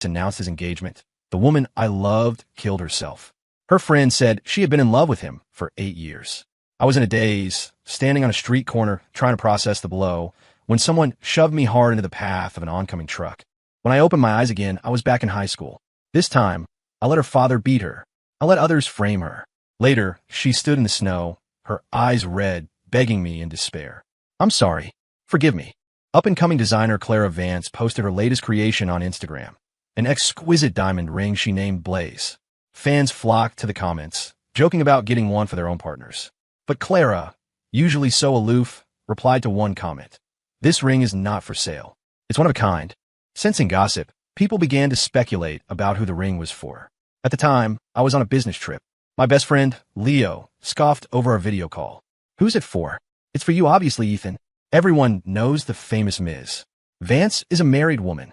announced his engagement, the woman I loved killed herself. Her friend said she had been in love with him for 8 years. I was in a daze, standing on a street corner trying to process the blow, when someone shoved me hard into the path of an oncoming truck. When I opened my eyes again, I was back in high school. This time, I let her father beat her. I let others frame her. Later, she stood in the snow, her eyes red, begging me in despair. I'm sorry. Forgive me. Up-and-coming designer Clara Vance posted her latest creation on Instagram, an exquisite diamond ring she named Blaze. Fans flocked to the comments, joking about getting one for their own partners. But Clara, usually so aloof, replied to one comment. This ring is not for sale. It's one of a kind. Sensing gossip, people began to speculate about who the ring was for. At the time, I was on a business trip. My best friend, Leo, scoffed over our video call. Who's it for? It's for you, obviously, Ethan. Everyone knows the famous Ms. Vance is a married woman.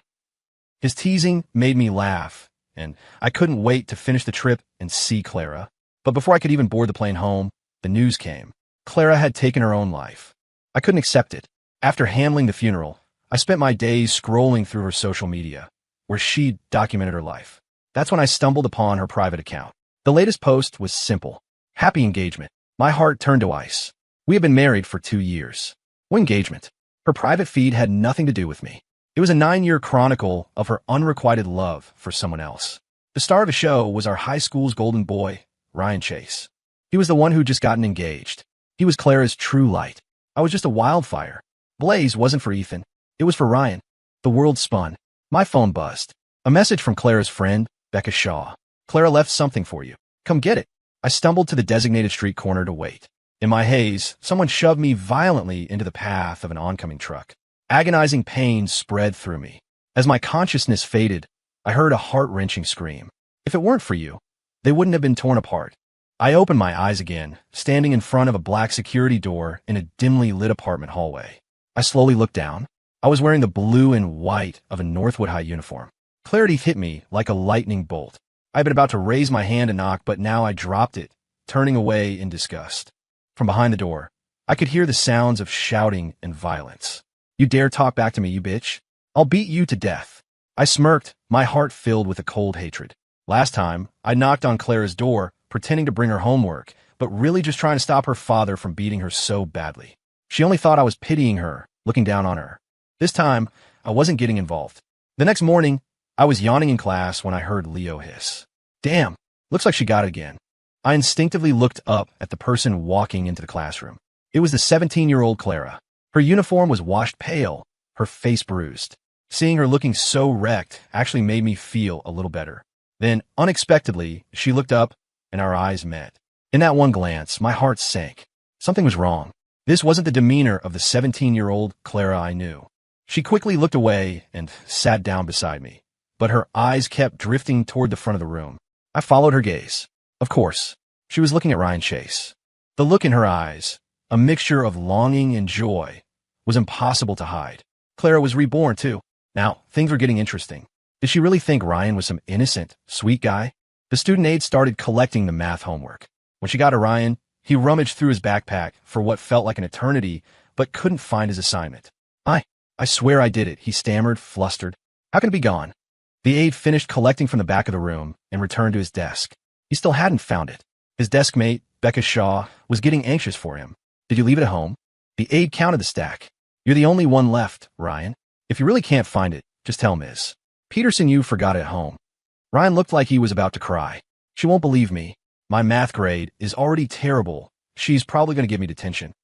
His teasing made me laugh, and I couldn't wait to finish the trip and see Clara. But before I could even board the plane home, the news came. Clara had taken her own life. I couldn't accept it. After handling the funeral, I spent my days scrolling through her social media, where she documented her life. That's when I stumbled upon her private account. The latest post was simple. Happy engagement. My heart turned to ice. We had been married for 2 years. What engagement? Her private feed had nothing to do with me. It was a 9-year chronicle of her unrequited love for someone else. The star of the show was our high school's golden boy, Ryan Chase. He was the one who'd just gotten engaged. He was Clara's true light. I was just a wildfire. Blaze wasn't for Ethan. It was for Ryan. The world spun. My phone buzzed. A message from Clara's friend, Becca Shaw. Clara left something for you. Come get it. I stumbled to the designated street corner to wait. In my haze, someone shoved me violently into the path of an oncoming truck. Agonizing pain spread through me. As my consciousness faded, I heard a heart-wrenching scream. If it weren't for you, they wouldn't have been torn apart. I opened my eyes again, standing in front of a black security door in a dimly lit apartment hallway. I slowly looked down. I was wearing the blue and white of a Northwood High uniform. Clarity hit me like a lightning bolt. I had been about to raise my hand and knock, but now I dropped it, turning away in disgust. From behind the door, I could hear the sounds of shouting and violence. You dare talk back to me, you bitch? I'll beat you to death. I smirked, my heart filled with a cold hatred. Last time, I knocked on Clara's door, pretending to bring her homework, but really just trying to stop her father from beating her so badly. She only thought I was pitying her, looking down on her. This time, I wasn't getting involved. The next morning, I was yawning in class when I heard Leo hiss. Damn, looks like she got it again. I instinctively looked up at the person walking into the classroom. It was the 17-year-old Clara. Her uniform was washed pale, her face bruised. Seeing her looking so wrecked actually made me feel a little better. Then, unexpectedly, she looked up and our eyes met. In that one glance, my heart sank. Something was wrong. This wasn't the demeanor of the 17-year-old Clara I knew. She quickly looked away and sat down beside me, but her eyes kept drifting toward the front of the room. I followed her gaze. Of course, she was looking at Ryan Chase. The look in her eyes, a mixture of longing and joy, was impossible to hide. Clara was reborn, too. Now, things were getting interesting. Did she really think Ryan was some innocent, sweet guy? The student aide started collecting the math homework. When she got to Ryan, he rummaged through his backpack for what felt like an eternity, but couldn't find his assignment. I swear I did it, he stammered, flustered. How can it be gone? The aide finished collecting from the back of the room and returned to his desk. He still hadn't found it. His desk mate, Becca Shaw, was getting anxious for him. Did you leave it at home? The aide counted the stack. You're the only one left, Ryan. If you really can't find it, just tell Ms. Peterson you forgot it at home. Ryan looked like he was about to cry. She won't believe me. My math grade is already terrible. She's probably going to give me detention.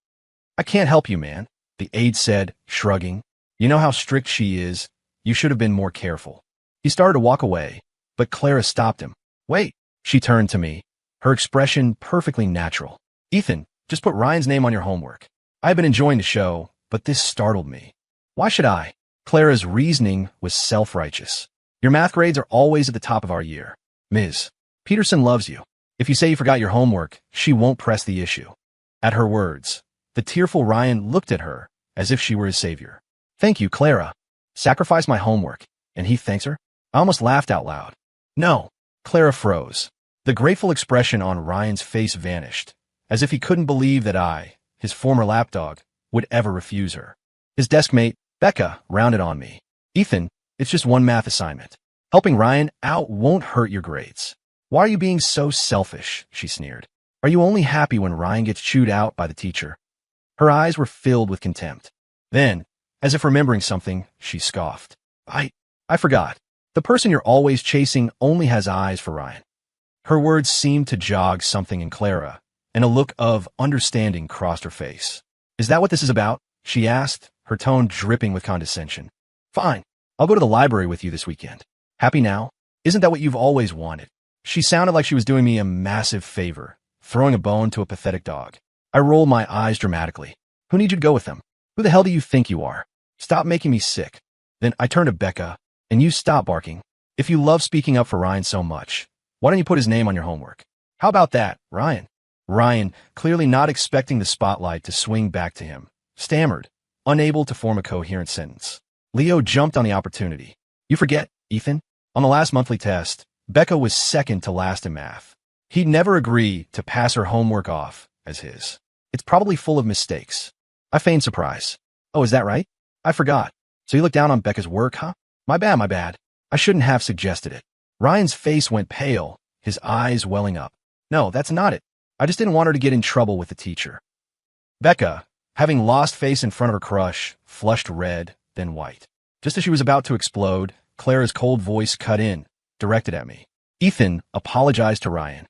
I can't help you, man, the aide said, shrugging. You know how strict she is. You should have been more careful. He started to walk away, but Clara stopped him. Wait. She turned to me, her expression perfectly natural. Ethan, just put Ryan's name on your homework. I had been enjoying the show, but this startled me. Why should I? Clara's reasoning was self-righteous. Your math grades are always at the top of our year. Ms. Peterson loves you. If you say you forgot your homework, she won't press the issue. At her words, the tearful Ryan looked at her as if she were his savior. Thank you, Clara. Sacrifice my homework. And he thanks her? I almost laughed out loud. No. Clara froze. The grateful expression on Ryan's face vanished, as if he couldn't believe that I, his former lapdog, would ever refuse her. His desk mate, Becca, rounded on me. Ethan, it's just one math assignment. Helping Ryan out won't hurt your grades. Why are you being so selfish? She sneered. Are you only happy when Ryan gets chewed out by the teacher? Her eyes were filled with contempt. Then, as if remembering something, she scoffed. I forgot. The person you're always chasing only has eyes for Ryan. Her words seemed to jog something in Clara, and a look of understanding crossed her face. Is that what this is about? She asked, her tone dripping with condescension. Fine. I'll go to the library with you this weekend. Happy now? Isn't that what you've always wanted? She sounded like she was doing me a massive favor, throwing a bone to a pathetic dog. I rolled my eyes dramatically. Who needs you to go with them? Who the hell do you think you are? Stop making me sick. Then I turned to Becca, and you stop barking. If you love speaking up for Ryan so much, why don't you put his name on your homework? How about that, Ryan? Ryan, clearly not expecting the spotlight to swing back to him, stammered, unable to form a coherent sentence. Leo jumped on the opportunity. You forget, Ethan? On the last monthly test, Becca was second to last in math. He'd never agree to pass her homework off as his. It's probably full of mistakes. I feigned surprise. Oh, is that right? I forgot. So you look down on Becca's work, huh? My bad. I shouldn't have suggested it. Ryan's face went pale, his eyes welling up. No, that's not it. I just didn't want her to get in trouble with the teacher. Becca, having lost face in front of her crush, flushed red, then white. Just as she was about to explode, Clara's cold voice cut in, directed at me. Ethan apologized to Ryan.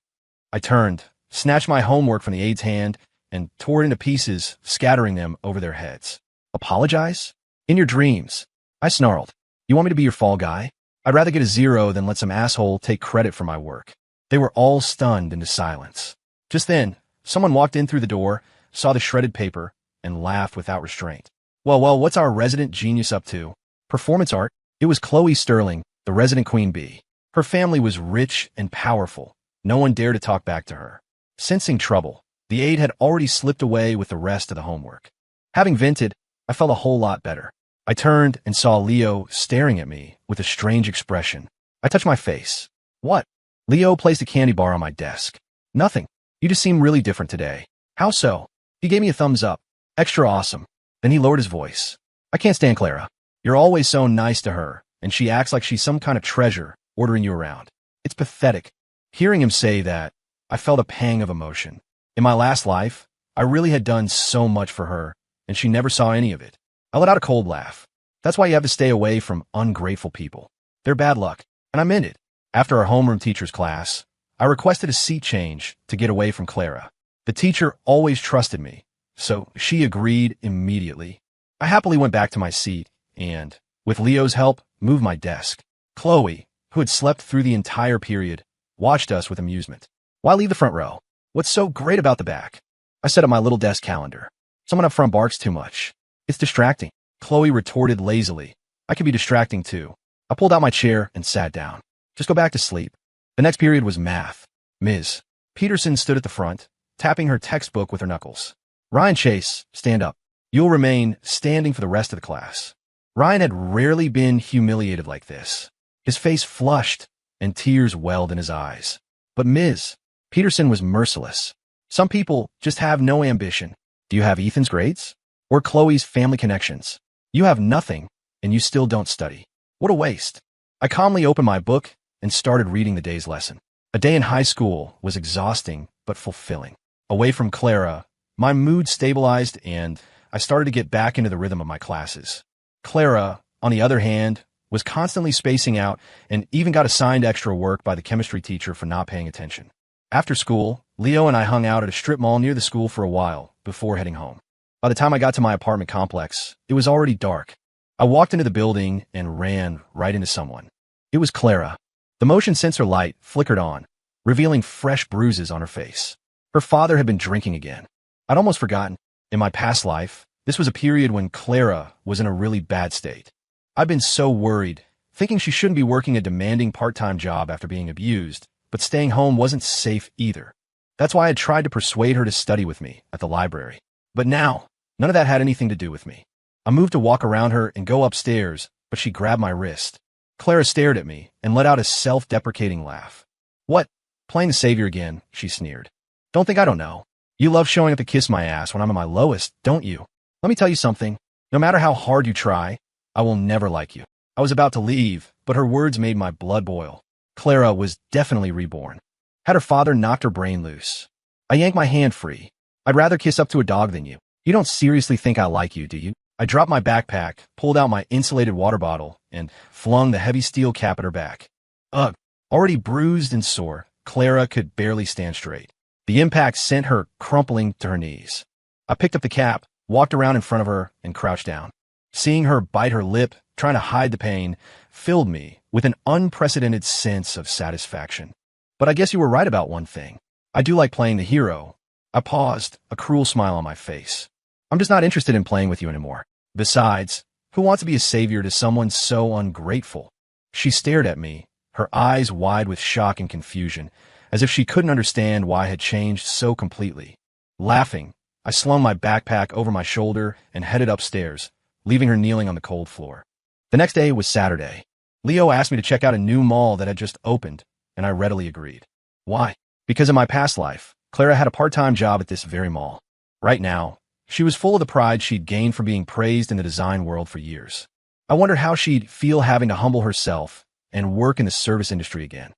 I turned, snatched my homework from the aide's hand, and tore it into pieces, scattering them over their heads. Apologize? In your dreams. I snarled. You want me to be your fall guy? I'd rather get a 0 than let some asshole take credit for my work. They were all stunned into silence. Just then, someone walked in through the door, saw the shredded paper, and laughed without restraint. Well, what's our resident genius up to? Performance art? It was Chloe Sterling, the resident queen bee. Her family was rich and powerful. No one dared to talk back to her. Sensing trouble, the aide had already slipped away with the rest of the homework. Having vented, I felt a whole lot better. I turned and saw Leo staring at me with a strange expression. I touched my face. What? Leo placed a candy bar on my desk. Nothing. You just seem really different today. How so? He gave me a thumbs up. Extra awesome. Then he lowered his voice. I can't stand Clara. You're always so nice to her, and she acts like she's some kind of treasure, ordering you around. It's pathetic. Hearing him say that, I felt a pang of emotion. In my last life, I really had done so much for her, and she never saw any of it. I let out a cold laugh. That's why you have to stay away from ungrateful people. They're bad luck, and I meant it. After our homeroom teacher's class, I requested a seat change to get away from Clara. The teacher always trusted me, so she agreed immediately. I happily went back to my seat and, with Leo's help, moved my desk. Chloe, who had slept through the entire period, watched us with amusement. Why leave the front row? What's so great about the back? I set up my little desk calendar. Someone up front barks too much. It's distracting. Chloe retorted lazily. I could be distracting too. I pulled out my chair and sat down. Just go back to sleep. The next period was math. Ms. Peterson stood at the front, tapping her textbook with her knuckles. Ryan Chase, stand up. You'll remain standing for the rest of the class. Ryan had rarely been humiliated like this. His face flushed, and tears welled in his eyes. But Ms. Peterson was merciless. Some people just have no ambition. Do you have Ethan's grades? Or Chloe's family connections? You have nothing, and you still don't study. What a waste. I calmly opened my book and started reading the day's lesson. A day in high school was exhausting but fulfilling. Away from Clara, my mood stabilized and I started to get back into the rhythm of my classes. Clara, on the other hand, was constantly spacing out and even got assigned extra work by the chemistry teacher for not paying attention. After school, Leo and I hung out at a strip mall near the school for a while before heading home. By the time I got to my apartment complex, it was already dark. I walked into the building and ran right into someone. It was Clara. The motion sensor light flickered on, revealing fresh bruises on her face. Her father had been drinking again. I'd almost forgotten. In my past life, this was a period when Clara was in a really bad state. I'd been so worried, thinking she shouldn't be working a demanding part-time job after being abused, but staying home wasn't safe either. That's why I tried to persuade her to study with me at the library. But now, none of that had anything to do with me. I moved to walk around her and go upstairs, but she grabbed my wrist. Clara stared at me and let out a self-deprecating laugh. What? Playing the savior again, she sneered. Don't think I don't know. You love showing up to kiss my ass when I'm at my lowest, don't you? Let me tell you something. No matter how hard you try, I will never like you. I was about to leave, but her words made my blood boil. Clara was definitely reborn. Had her father knocked her brain loose. I yanked my hand free. I'd rather kiss up to a dog than you. You don't seriously think I like you, do you? I dropped my backpack, pulled out my insulated water bottle, and flung the heavy steel cap at her back. Ugh. Already bruised and sore, Clara could barely stand straight. The impact sent her crumpling to her knees. I picked up the cap, walked around in front of her, and crouched down. Seeing her bite her lip, trying to hide the pain, filled me with an unprecedented sense of satisfaction. But I guess you were right about one thing. I do like playing the hero. I paused, a cruel smile on my face. I'm just not interested in playing with you anymore. Besides, who wants to be a savior to someone so ungrateful? She stared at me, her eyes wide with shock and confusion, as if she couldn't understand why I had changed so completely. Laughing, I slung my backpack over my shoulder and headed upstairs, leaving her kneeling on the cold floor. The next day was Saturday. Leo asked me to check out a new mall that had just opened, and I readily agreed. Why? Because in my past life, Clara had a part-time job at this very mall. Right now, she was full of the pride she'd gained from being praised in the design world for years. I wondered how she'd feel having to humble herself and work in the service industry again.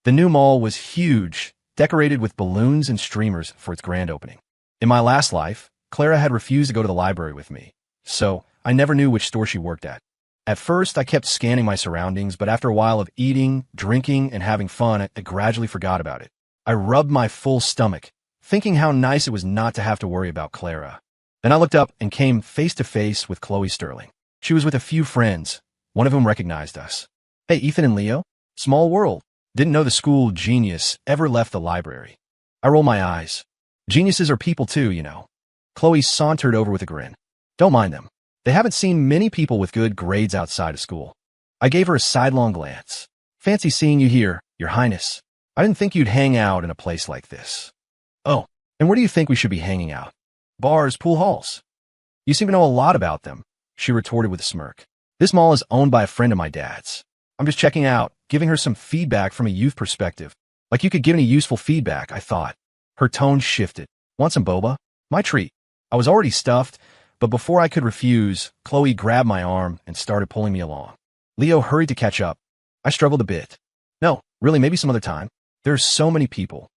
The new mall was huge, decorated with balloons and streamers for its grand opening. In my last life, Clara had refused to go to the library with me, so I never knew which store she worked at. At first, I kept scanning my surroundings, but after a while of eating, drinking, and having fun, I gradually forgot about it. I rubbed my full stomach, thinking how nice it was not to have to worry about Clara. Then I looked up and came face to face with Chloe Sterling. She was with a few friends, one of whom recognized us. Hey, Ethan and Leo? Small world. Didn't know the school genius ever left the library. I rolled my eyes. Geniuses are people too, you know. Chloe sauntered over with a grin. Don't mind them. They haven't seen many people with good grades outside of school. I gave her a sidelong glance. Fancy seeing you here, Your Highness. I didn't think you'd hang out in a place like this. Oh, and where do you think we should be hanging out? Bars, pool halls. You seem to know a lot about them, she retorted with a smirk. This mall is owned by a friend of my dad's. I'm just checking out, giving her some feedback from a youth perspective. Like you could give any useful feedback, I thought. Her tone shifted. Want some boba? My treat. I was already stuffed, but before I could refuse, Chloe grabbed my arm and started pulling me along. Leo hurried to catch up. I struggled a bit. No, really, maybe some other time. There are so many people.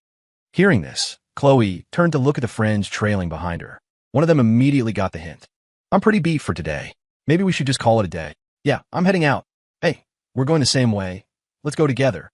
Hearing this, Chloe turned to look at the friends trailing behind her. One of them immediately got the hint. I'm pretty beat for today. Maybe we should just call it a day. Yeah, I'm heading out. Hey, we're going the same way. Let's go together.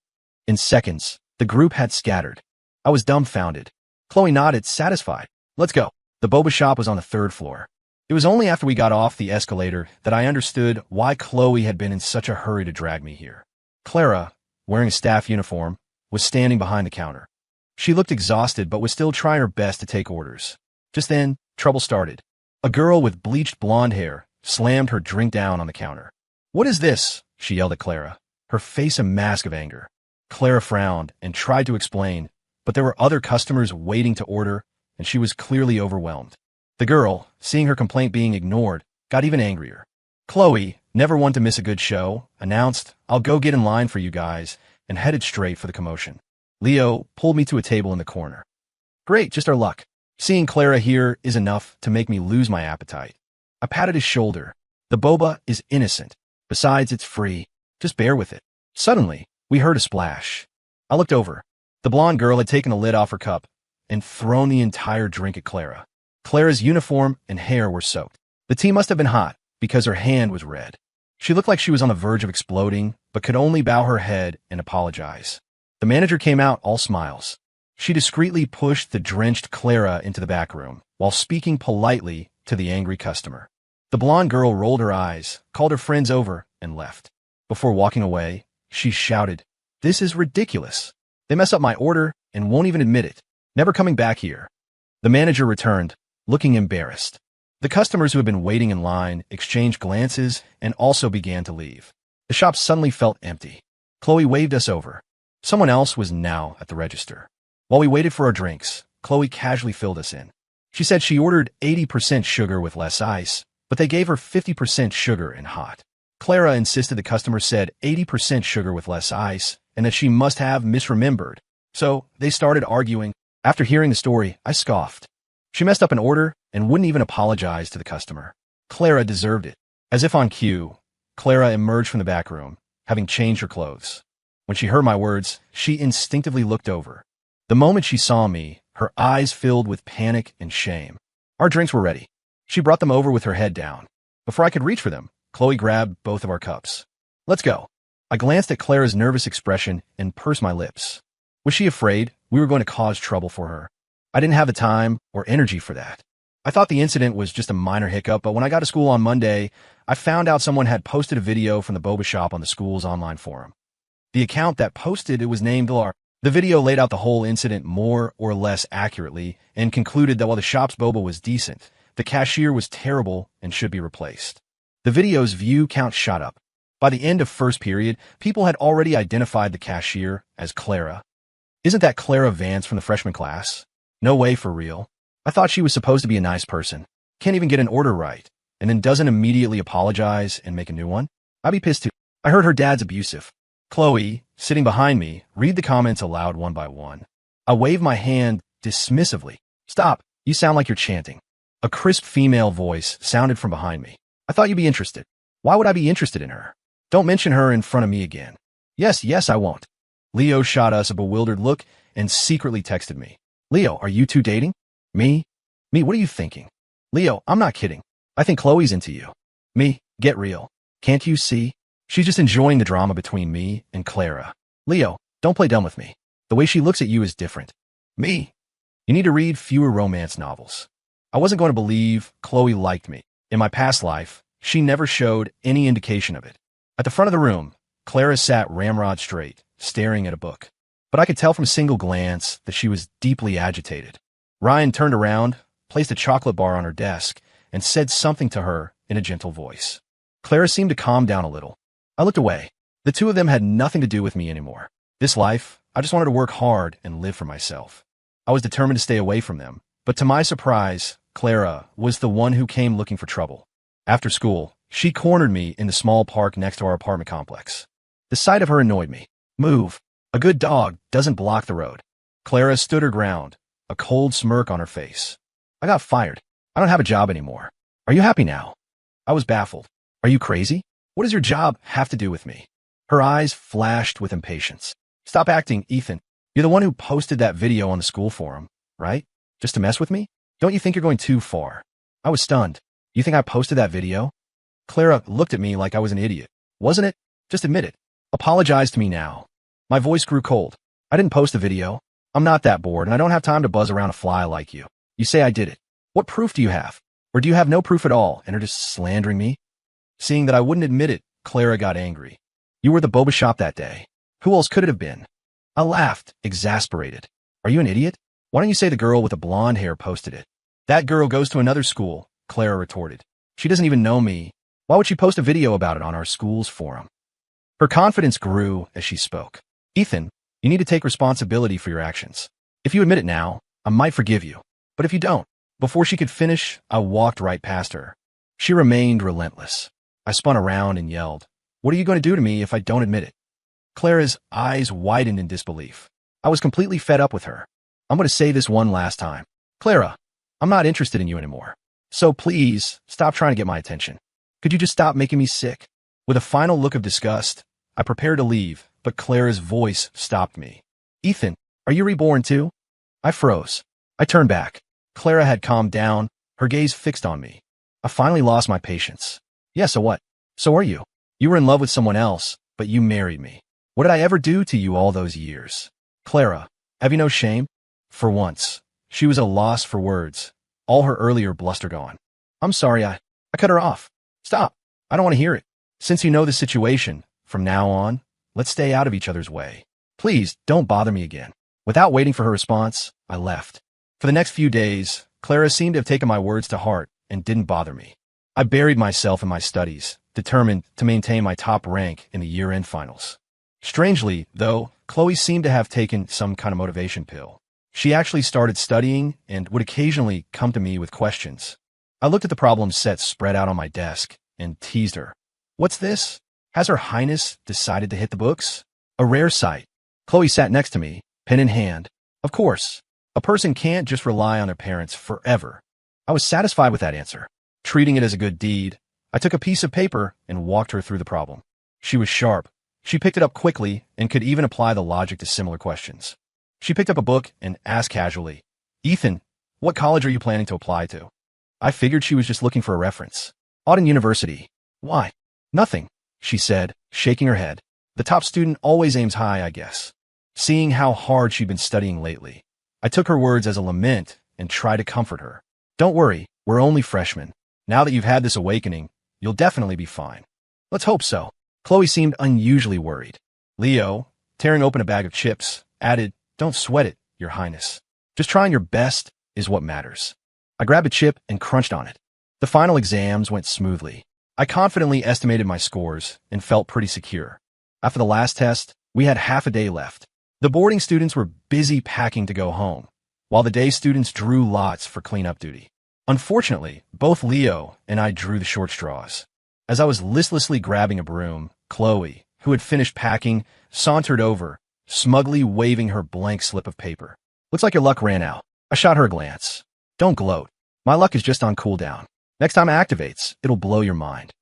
In seconds, the group had scattered. I was dumbfounded. Chloe nodded, satisfied. Let's go. The boba shop was on the 3rd floor. It was only after we got off the escalator that I understood why Chloe had been in such a hurry to drag me here. Clara, wearing a staff uniform, was standing behind the counter. She looked exhausted but was still trying her best to take orders. Just then, trouble started. A girl with bleached blonde hair slammed her drink down on the counter. What is this? She yelled at Clara, her face a mask of anger. Clara frowned and tried to explain, but there were other customers waiting to order, and she was clearly overwhelmed. The girl, seeing her complaint being ignored, got even angrier. Chloe, never one to miss a good show, announced, I'll go get in line for you guys, and headed straight for the commotion. Leo pulled me to a table in the corner. Great, just our luck. Seeing Clara here is enough to make me lose my appetite. I patted his shoulder. The boba is innocent. Besides, it's free. Just bear with it. Suddenly, we heard a splash. I looked over. The blonde girl had taken the lid off her cup and thrown the entire drink at Clara. Clara's uniform and hair were soaked. The tea must have been hot because her hand was red. She looked like she was on the verge of exploding, but could only bow her head and apologize. The manager came out all smiles. She discreetly pushed the drenched Clara into the back room, while speaking politely to the angry customer. The blonde girl rolled her eyes, called her friends over, and left. Before walking away, she shouted, This is ridiculous. They mess up my order and won't even admit it. Never coming back here. The manager returned, looking embarrassed. The customers who had been waiting in line exchanged glances and also began to leave. The shop suddenly felt empty. Chloe waved us over. Someone else was now at the register. While we waited for our drinks, Chloe casually filled us in. She said she ordered 80% sugar with less ice, but they gave her 50% sugar and hot. Clara insisted the customer said 80% sugar with less ice and that she must have misremembered. So they started arguing. After hearing the story, I scoffed. She messed up an order and wouldn't even apologize to the customer. Clara deserved it. As if on cue, Clara emerged from the back room, having changed her clothes. When she heard my words, she instinctively looked over. The moment she saw me, her eyes filled with panic and shame. Our drinks were ready. She brought them over with her head down. Before I could reach for them, Chloe grabbed both of our cups. Let's go. I glanced at Clara's nervous expression and pursed my lips. Was she afraid we were going to cause trouble for her? I didn't have the time or energy for that. I thought the incident was just a minor hiccup, but when I got to school on Monday, I found out someone had posted a video from the boba shop on the school's online forum. The account that posted it was named Lar. The video laid out the whole incident more or less accurately and concluded that while the shop's boba was decent, the cashier was terrible and should be replaced. The video's view count shot up. By the end of first period, people had already identified the cashier as Clara. Isn't that Clara Vance from the freshman class? No way, for real. I thought she was supposed to be a nice person. Can't even get an order right, and then doesn't immediately apologize and make a new one? I'd be pissed too. I heard her dad's abusive. Chloe, sitting behind me, read the comments aloud one by one. I waved my hand dismissively. Stop, you sound like you're chanting. A crisp female voice sounded from behind me. I thought you'd be interested. Why would I be interested in her? Don't mention her in front of me again. Yes, I won't. Leo shot us a bewildered look and secretly texted me. Leo, are you two dating? Me, what are you thinking? Leo, I'm not kidding. I think Chloe's into you. Me, get real. Can't you see? She's just enjoying the drama between me and Clara. Leo, don't play dumb with me. The way she looks at you is different. Me, you need to read fewer romance novels. I wasn't going to believe Chloe liked me. In my past life, she never showed any indication of it. At the front of the room, Clara sat ramrod straight, staring at a book. But I could tell from a single glance that she was deeply agitated. Ryan turned around, placed a chocolate bar on her desk, and said something to her in a gentle voice. Clara seemed to calm down a little. I looked away. The two of them had nothing to do with me anymore. This life, I just wanted to work hard and live for myself. I was determined to stay away from them, but to my surprise, Clara was the one who came looking for trouble. After school, she cornered me in the small park next to our apartment complex. The sight of her annoyed me. Move. A good dog doesn't block the road. Clara stood her ground, a cold smirk on her face. I got fired. I don't have a job anymore. Are you happy now? I was baffled. Are you crazy? What does your job have to do with me? Her eyes flashed with impatience. Stop acting, Ethan. You're the one who posted that video on the school forum, right? Just to mess with me? Don't you think you're going too far? I was stunned. You think I posted that video? Clara looked at me like I was an idiot. Wasn't it? Just admit it. Apologize to me now. My voice grew cold. I didn't post the video. I'm not that bored, and I don't have time to buzz around a fly like you. You say I did it. What proof do you have? Or do you have no proof at all and are just slandering me? Seeing that I wouldn't admit it, Clara got angry. You were at the boba shop that day. Who else could it have been? I laughed, exasperated. Are you an idiot? Why don't you say the girl with the blonde hair posted it? That girl goes to another school, Clara retorted. She doesn't even know me. Why would she post a video about it on our school's forum? Her confidence grew as she spoke. Ethan, you need to take responsibility for your actions. If you admit it now, I might forgive you. But if you don't, before she could finish, I walked right past her. She remained relentless. I spun around and yelled, What are you going to do to me if I don't admit it? Clara's eyes widened in disbelief. I was completely fed up with her. I'm going to say this one last time. Clara, I'm not interested in you anymore. So please, stop trying to get my attention. Could you just stop making me sick? With a final look of disgust, I prepared to leave, but Clara's voice stopped me. Ethan, are you reborn too? I froze. I turned back. Clara had calmed down, her gaze fixed on me. I finally lost my patience. Yeah, so what? So are you. You were in love with someone else, but you married me. What did I ever do to you all those years? Clara, have you no shame? For once, she was a loss for words, all her earlier bluster gone. I'm sorry, I cut her off. Stop. I don't want to hear it. Since you know the situation, from now on, let's stay out of each other's way. Please, don't bother me again. Without waiting for her response, I left. For the next few days, Clara seemed to have taken my words to heart and didn't bother me. I buried myself in my studies, determined to maintain my top rank in the year-end finals. Strangely, though, Chloe seemed to have taken some kind of motivation pill. She actually started studying and would occasionally come to me with questions. I looked at the problem set spread out on my desk and teased her. What's this? Has Her Highness decided to hit the books? A rare sight. Chloe sat next to me, pen in hand. Of course, a person can't just rely on their parents forever. I was satisfied with that answer. Treating it as a good deed, I took a piece of paper and walked her through the problem. She was sharp. She picked it up quickly and could even apply the logic to similar questions. She picked up a book and asked casually, "Ethan, what college are you planning to apply to?" I figured she was just looking for a reference. "Auden University." "Why?" "Nothing," she said, shaking her head. "The top student always aims high, I guess." Seeing how hard she'd been studying lately, I took her words as a lament and tried to comfort her. "Don't worry, we're only freshmen. Now that you've had this awakening, you'll definitely be fine." "Let's hope so." Chloe seemed unusually worried. Leo, tearing open a bag of chips, added, "Don't sweat it, Your Highness. Just trying your best is what matters." I grabbed a chip and crunched on it. The final exams went smoothly. I confidently estimated my scores and felt pretty secure. After the last test, we had half a day left. The boarding students were busy packing to go home, while the day students drew lots for cleanup duty. Unfortunately, both Leo and I drew the short straws. As I was listlessly grabbing a broom, Chloe, who had finished packing, sauntered over, smugly waving her blank slip of paper. "Looks like your luck ran out." I shot her a glance. "Don't gloat. My luck is just on cooldown. Next time it activates, it'll blow your mind."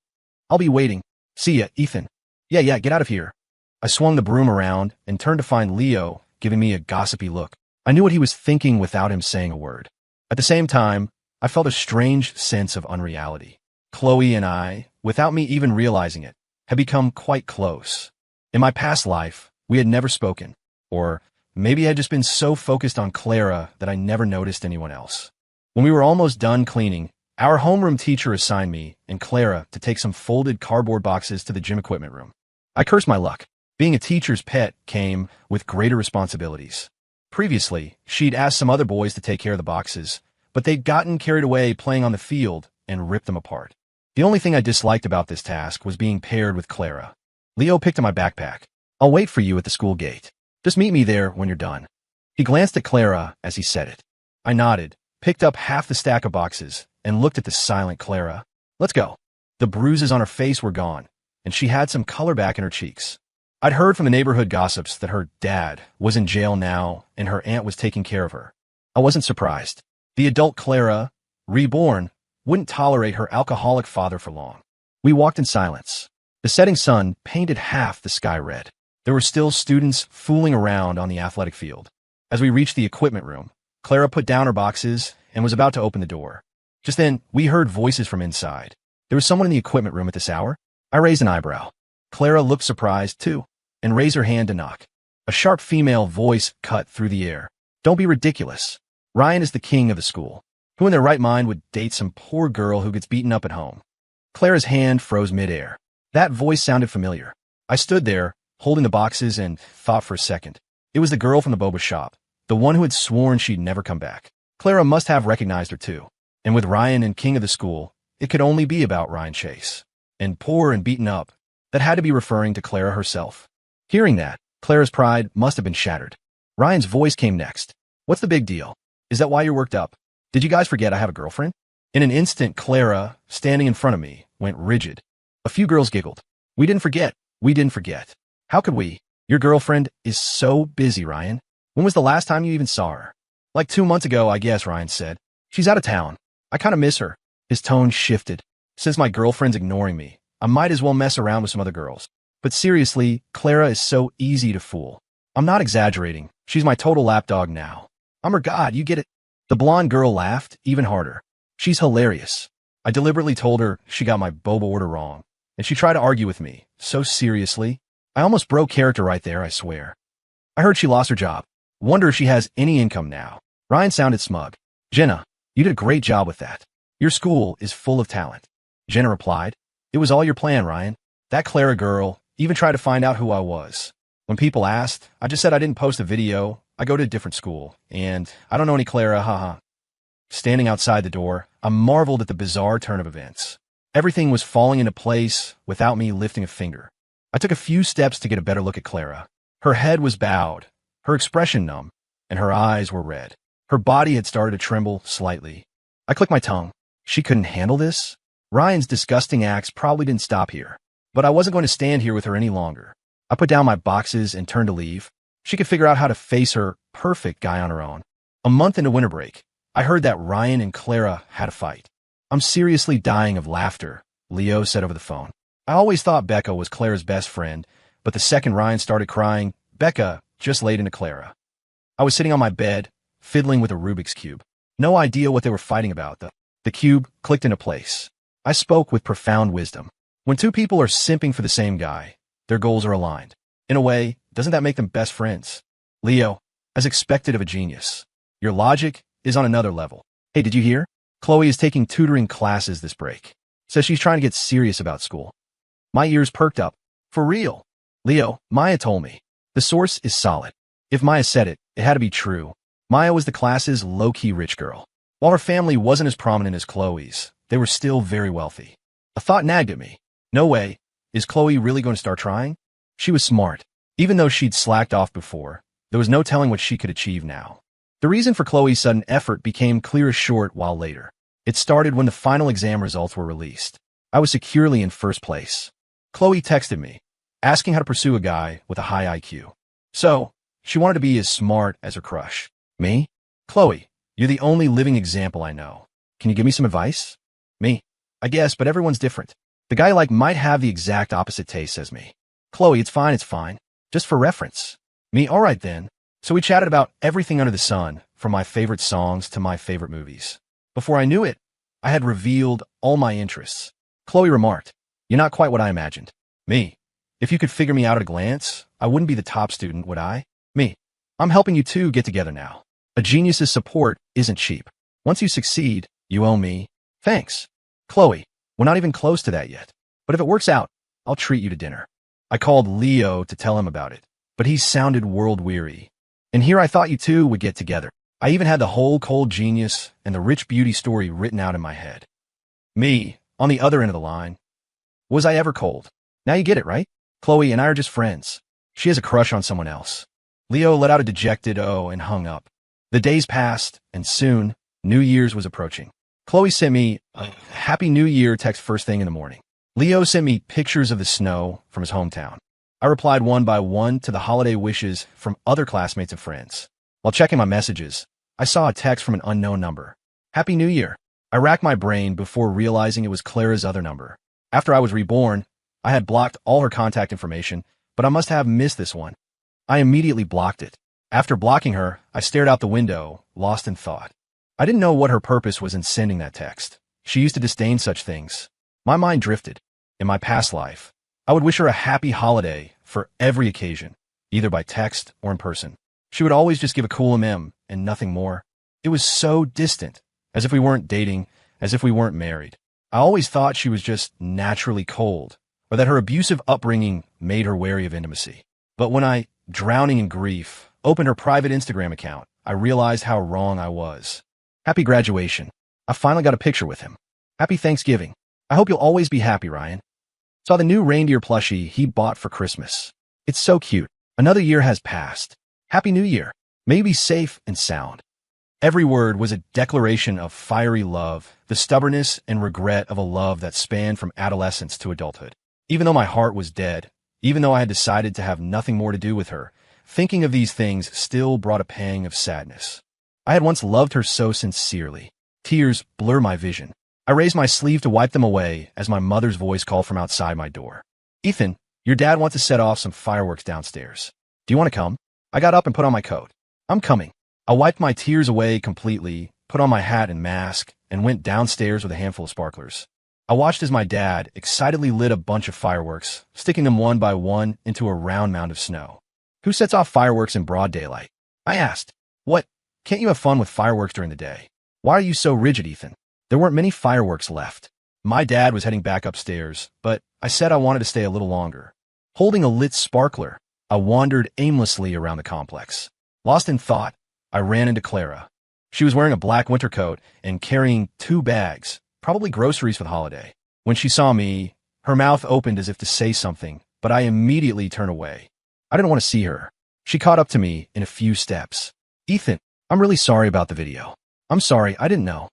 "I'll be waiting. See ya, Ethan." Yeah, get out of here." I swung the broom around and turned to find Leo giving me a gossipy look. I knew what he was thinking without him saying a word. At the same time, I felt a strange sense of unreality. Chloe and I, without me even realizing it, had become quite close. In my past life, we had never spoken, or maybe I had just been so focused on Clara that I never noticed anyone else. When we were almost done cleaning, our homeroom teacher assigned me and Clara to take some folded cardboard boxes to the gym equipment room. I cursed my luck. Being a teacher's pet came with greater responsibilities. Previously, she'd asked some other boys to take care of the boxes, but they'd gotten carried away playing on the field and ripped them apart. The only thing I disliked about this task was being paired with Clara. Leo picked up my backpack. "I'll wait for you at the school gate. Just meet me there when you're done." He glanced at Clara as he said it. I nodded, picked up half the stack of boxes, and looked at the silent Clara. "Let's go." The bruises on her face were gone, and she had some color back in her cheeks. I'd heard from the neighborhood gossips that her dad was in jail now and her aunt was taking care of her. I wasn't surprised. The adult Clara, reborn, wouldn't tolerate her alcoholic father for long. We walked in silence. The setting sun painted half the sky red. There were still students fooling around on the athletic field. As we reached the equipment room, Clara put down her boxes and was about to open the door. Just then, we heard voices from inside. There was someone in the equipment room at this hour? I raised an eyebrow. Clara looked surprised, too, and raised her hand to knock. A sharp female voice cut through the air. "Don't be ridiculous. Ryan is the king of the school. Who in their right mind would date some poor girl who gets beaten up at home?" Clara's hand froze midair. That voice sounded familiar. I stood there, holding the boxes, and thought for a second. It was the girl from the boba shop, the one who had sworn she'd never come back. Clara must have recognized her, too. And with Ryan and king of the school, it could only be about Ryan Chase. And poor and beaten up, that had to be referring to Clara herself. Hearing that, Clara's pride must have been shattered. Ryan's voice came next. "What's the big deal? Is that why you're worked up? Did you guys forget I have a girlfriend?" In an instant, Clara, standing in front of me, went rigid. A few girls giggled. We didn't forget. How could we? Your girlfriend is so busy, Ryan. When was the last time you even saw her?" "Like 2 months ago, I guess," Ryan said. "She's out of town. I kind of miss her." His tone shifted. "Since my girlfriend's ignoring me, I might as well mess around with some other girls. But seriously, Clara is so easy to fool. I'm not exaggerating. She's my total lapdog now. I'm her god, you get it?" The blonde girl laughed even harder. "She's hilarious. I deliberately told her she got my boba order wrong, and she tried to argue with me, so seriously. I almost broke character right there, I swear. I heard she lost her job. Wonder if she has any income now." Ryan sounded smug. "Jenna, you did a great job with that. Your school is full of talent." Jenna replied, "It was all your plan, Ryan. That Clara girl even tried to find out who I was. When people asked, I just said I didn't post a video. I go to a different school, and I don't know any Clara, haha." Standing outside the door, I marveled at the bizarre turn of events. Everything was falling into place without me lifting a finger. I took a few steps to get a better look at Clara. Her head was bowed, her expression numb, and her eyes were red. Her body had started to tremble slightly. I clicked my tongue. She couldn't handle this? Ryan's disgusting acts probably didn't stop here, but I wasn't going to stand here with her any longer. I put down my boxes and turned to leave. She could figure out how to face her perfect guy on her own. A month into winter break, I heard that Ryan and Clara had a fight. I'm seriously dying of laughter Leo said over the phone. I always thought Becca was Clara's best friend, but the second Ryan started crying, Becca just laid into Clara. I was sitting on my bed, fiddling with a Rubik's Cube. No idea what they were fighting about. The cube clicked into place. I spoke with profound wisdom. When two people are simping for the same guy, their goals are aligned. In a way, doesn't that make them best friends? Leo, as expected of a genius. Your logic is on another level. Hey, did you hear? Chloe is taking tutoring classes this break. Says she's trying to get serious about school. My ears perked up. For real? Leo, Maya told me. The source is solid. If Maya said it, it had to be true. Maya was the class's low-key rich girl. While her family wasn't as prominent as Chloe's, they were still very wealthy. A thought nagged at me. No way. Is Chloe really going to start trying? She was smart. Even though she'd slacked off before, there was no telling what she could achieve now. The reason for Chloe's sudden effort became clear a short while later. It started when the final exam results were released. I was securely in first place. Chloe texted me, asking how to pursue a guy with a high IQ. So, she wanted to be as smart as her crush. Me? Chloe, you're the only living example I know. Can you give me some advice? Me? I guess, but everyone's different. The guy might have the exact opposite taste as me. Chloe, it's fine. Just for reference. Me, all right then. So we chatted about everything under the sun, from my favorite songs to my favorite movies. Before I knew it, I had revealed all my interests. Chloe remarked, you're not quite what I imagined. Me, if you could figure me out at a glance, I wouldn't be the top student, would I? Me, I'm helping you two get together now. A genius's support isn't cheap. Once you succeed, you owe me. Thanks. Chloe, we're not even close to that yet. But if it works out, I'll treat you to dinner. I called Leo to tell him about it, but he sounded world-weary. And here I thought you two would get together. I even had the whole cold genius and the rich beauty story written out in my head. Me, on the other end of the line. Was I ever cold? Now you get it, right? Chloe and I are just friends. She has a crush on someone else. Leo let out a dejected oh and hung up. The days passed, and soon, New Year's was approaching. Chloe sent me a Happy New Year text first thing in the morning. Leo sent me pictures of the snow from his hometown. I replied one by one to the holiday wishes from other classmates and friends. While checking my messages, I saw a text from an unknown number. Happy New Year. I racked my brain before realizing it was Clara's other number. After I was reborn, I had blocked all her contact information, but I must have missed this one. I immediately blocked it. After blocking her, I stared out the window, lost in thought. I didn't know what her purpose was in sending that text. She used to disdain such things. My mind drifted. In my past life, I would wish her a happy holiday for every occasion, either by text or in person. She would always just give a cool and nothing more. It was so distant, as if we weren't dating, as if we weren't married. I always thought she was just naturally cold, or that her abusive upbringing made her wary of intimacy. But when I, drowning in grief, opened her private Instagram account, I realized how wrong I was. Happy graduation. I finally got a picture with him. Happy Thanksgiving. I hope you'll always be happy, Ryan. Saw the new reindeer plushie he bought for Christmas. It's so cute. Another year has passed. Happy New Year. May you be safe and sound. Every word was a declaration of fiery love, the stubbornness and regret of a love that spanned from adolescence to adulthood. Even though my heart was dead, even though I had decided to have nothing more to do with her, thinking of these things still brought a pang of sadness. I had once loved her so sincerely. Tears blur my vision. I raised my sleeve to wipe them away as my mother's voice called from outside my door. Ethan, your dad wants to set off some fireworks downstairs. Do you want to come? I got up and put on my coat. I'm coming. I wiped my tears away completely, put on my hat and mask, and went downstairs with a handful of sparklers. I watched as my dad excitedly lit a bunch of fireworks, sticking them one by one into a round mound of snow. Who sets off fireworks in broad daylight? I asked. What? Can't you have fun with fireworks during the day? Why are you so rigid, Ethan? There weren't many fireworks left. My dad was heading back upstairs, but I said I wanted to stay a little longer. Holding a lit sparkler, I wandered aimlessly around the complex. Lost in thought, I ran into Clara. She was wearing a black winter coat and carrying 2 bags, probably groceries for the holiday. When she saw me, her mouth opened as if to say something, but I immediately turned away. I didn't want to see her. She caught up to me in a few steps. Ethan, I'm really sorry about the video. I'm sorry, I didn't know.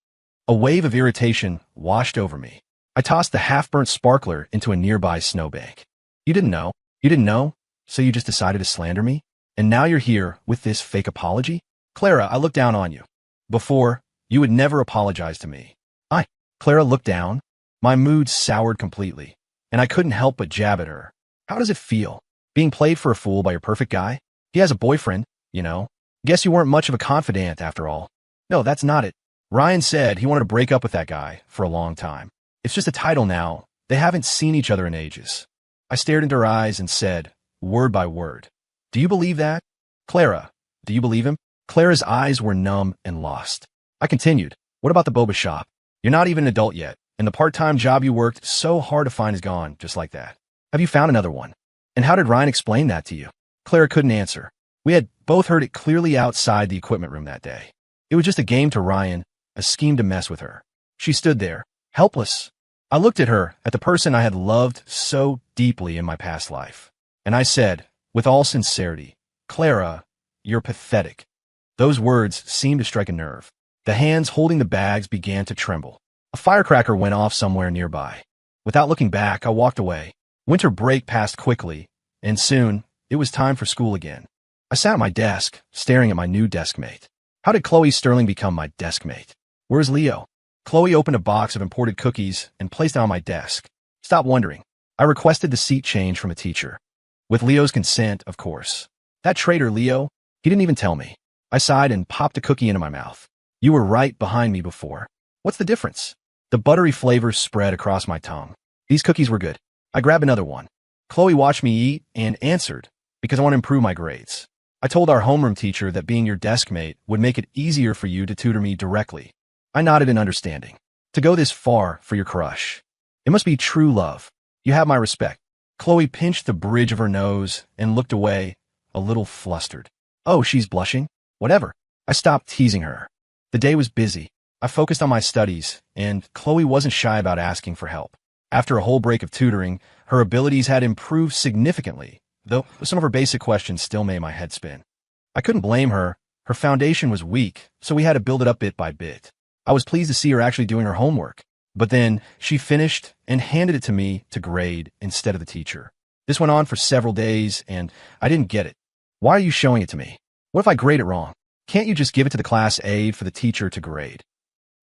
A wave of irritation washed over me. I tossed the half-burnt sparkler into a nearby snowbank. You didn't know? You didn't know? So you just decided to slander me? And now you're here with this fake apology? Clara, I looked down on you. Before, you would never apologize to me. Clara looked down. My mood soured completely, and I couldn't help but jab at her. How does it feel, being played for a fool by your perfect guy? He has a boyfriend, you know. Guess you weren't much of a confidant after all. No, that's not it. Ryan said he wanted to break up with that guy for a long time. It's just a title now. They haven't seen each other in ages. I stared into her eyes and said, word by word, do you believe that? Clara, do you believe him? Clara's eyes were numb and lost. I continued, what about the boba shop? You're not even an adult yet, and the part-time job you worked so hard to find is gone, just like that. Have you found another one? And how did Ryan explain that to you? Clara couldn't answer. We had both heard it clearly outside the equipment room that day. It was just a game to Ryan, a scheme to mess with her. She stood there, helpless. I looked at her, at the person I had loved so deeply in my past life. And I said, with all sincerity, Clara, you're pathetic. Those words seemed to strike a nerve. The hands holding the bags began to tremble. A firecracker went off somewhere nearby. Without looking back, I walked away. Winter break passed quickly, and soon it was time for school again. I sat at my desk, staring at my new deskmate. How did Chloe Sterling become my deskmate? Where's Leo? Chloe opened a box of imported cookies and placed it on my desk. Stop wondering. I requested the seat change from a teacher. With Leo's consent, of course. That traitor, Leo, he didn't even tell me. I sighed and popped a cookie into my mouth. You were right behind me before. What's the difference? The buttery flavor spread across my tongue. These cookies were good. I grabbed another one. Chloe watched me eat and answered, because I want to improve my grades. I told our homeroom teacher that being your deskmate would make it easier for you to tutor me directly. I nodded in understanding. To go this far for your crush. It must be true love. You have my respect. Chloe pinched the bridge of her nose and looked away, a little flustered. Oh, she's blushing? Whatever. I stopped teasing her. The day was busy. I focused on my studies, and Chloe wasn't shy about asking for help. After a whole break of tutoring, her abilities had improved significantly, though some of her basic questions still made my head spin. I couldn't blame her. Her foundation was weak, so we had to build it up bit by bit. I was pleased to see her actually doing her homework. But then she finished and handed it to me to grade instead of the teacher. This went on for several days, and I didn't get it. Why are you showing it to me? What if I grade it wrong? Can't you just give it to the class aide for the teacher to grade?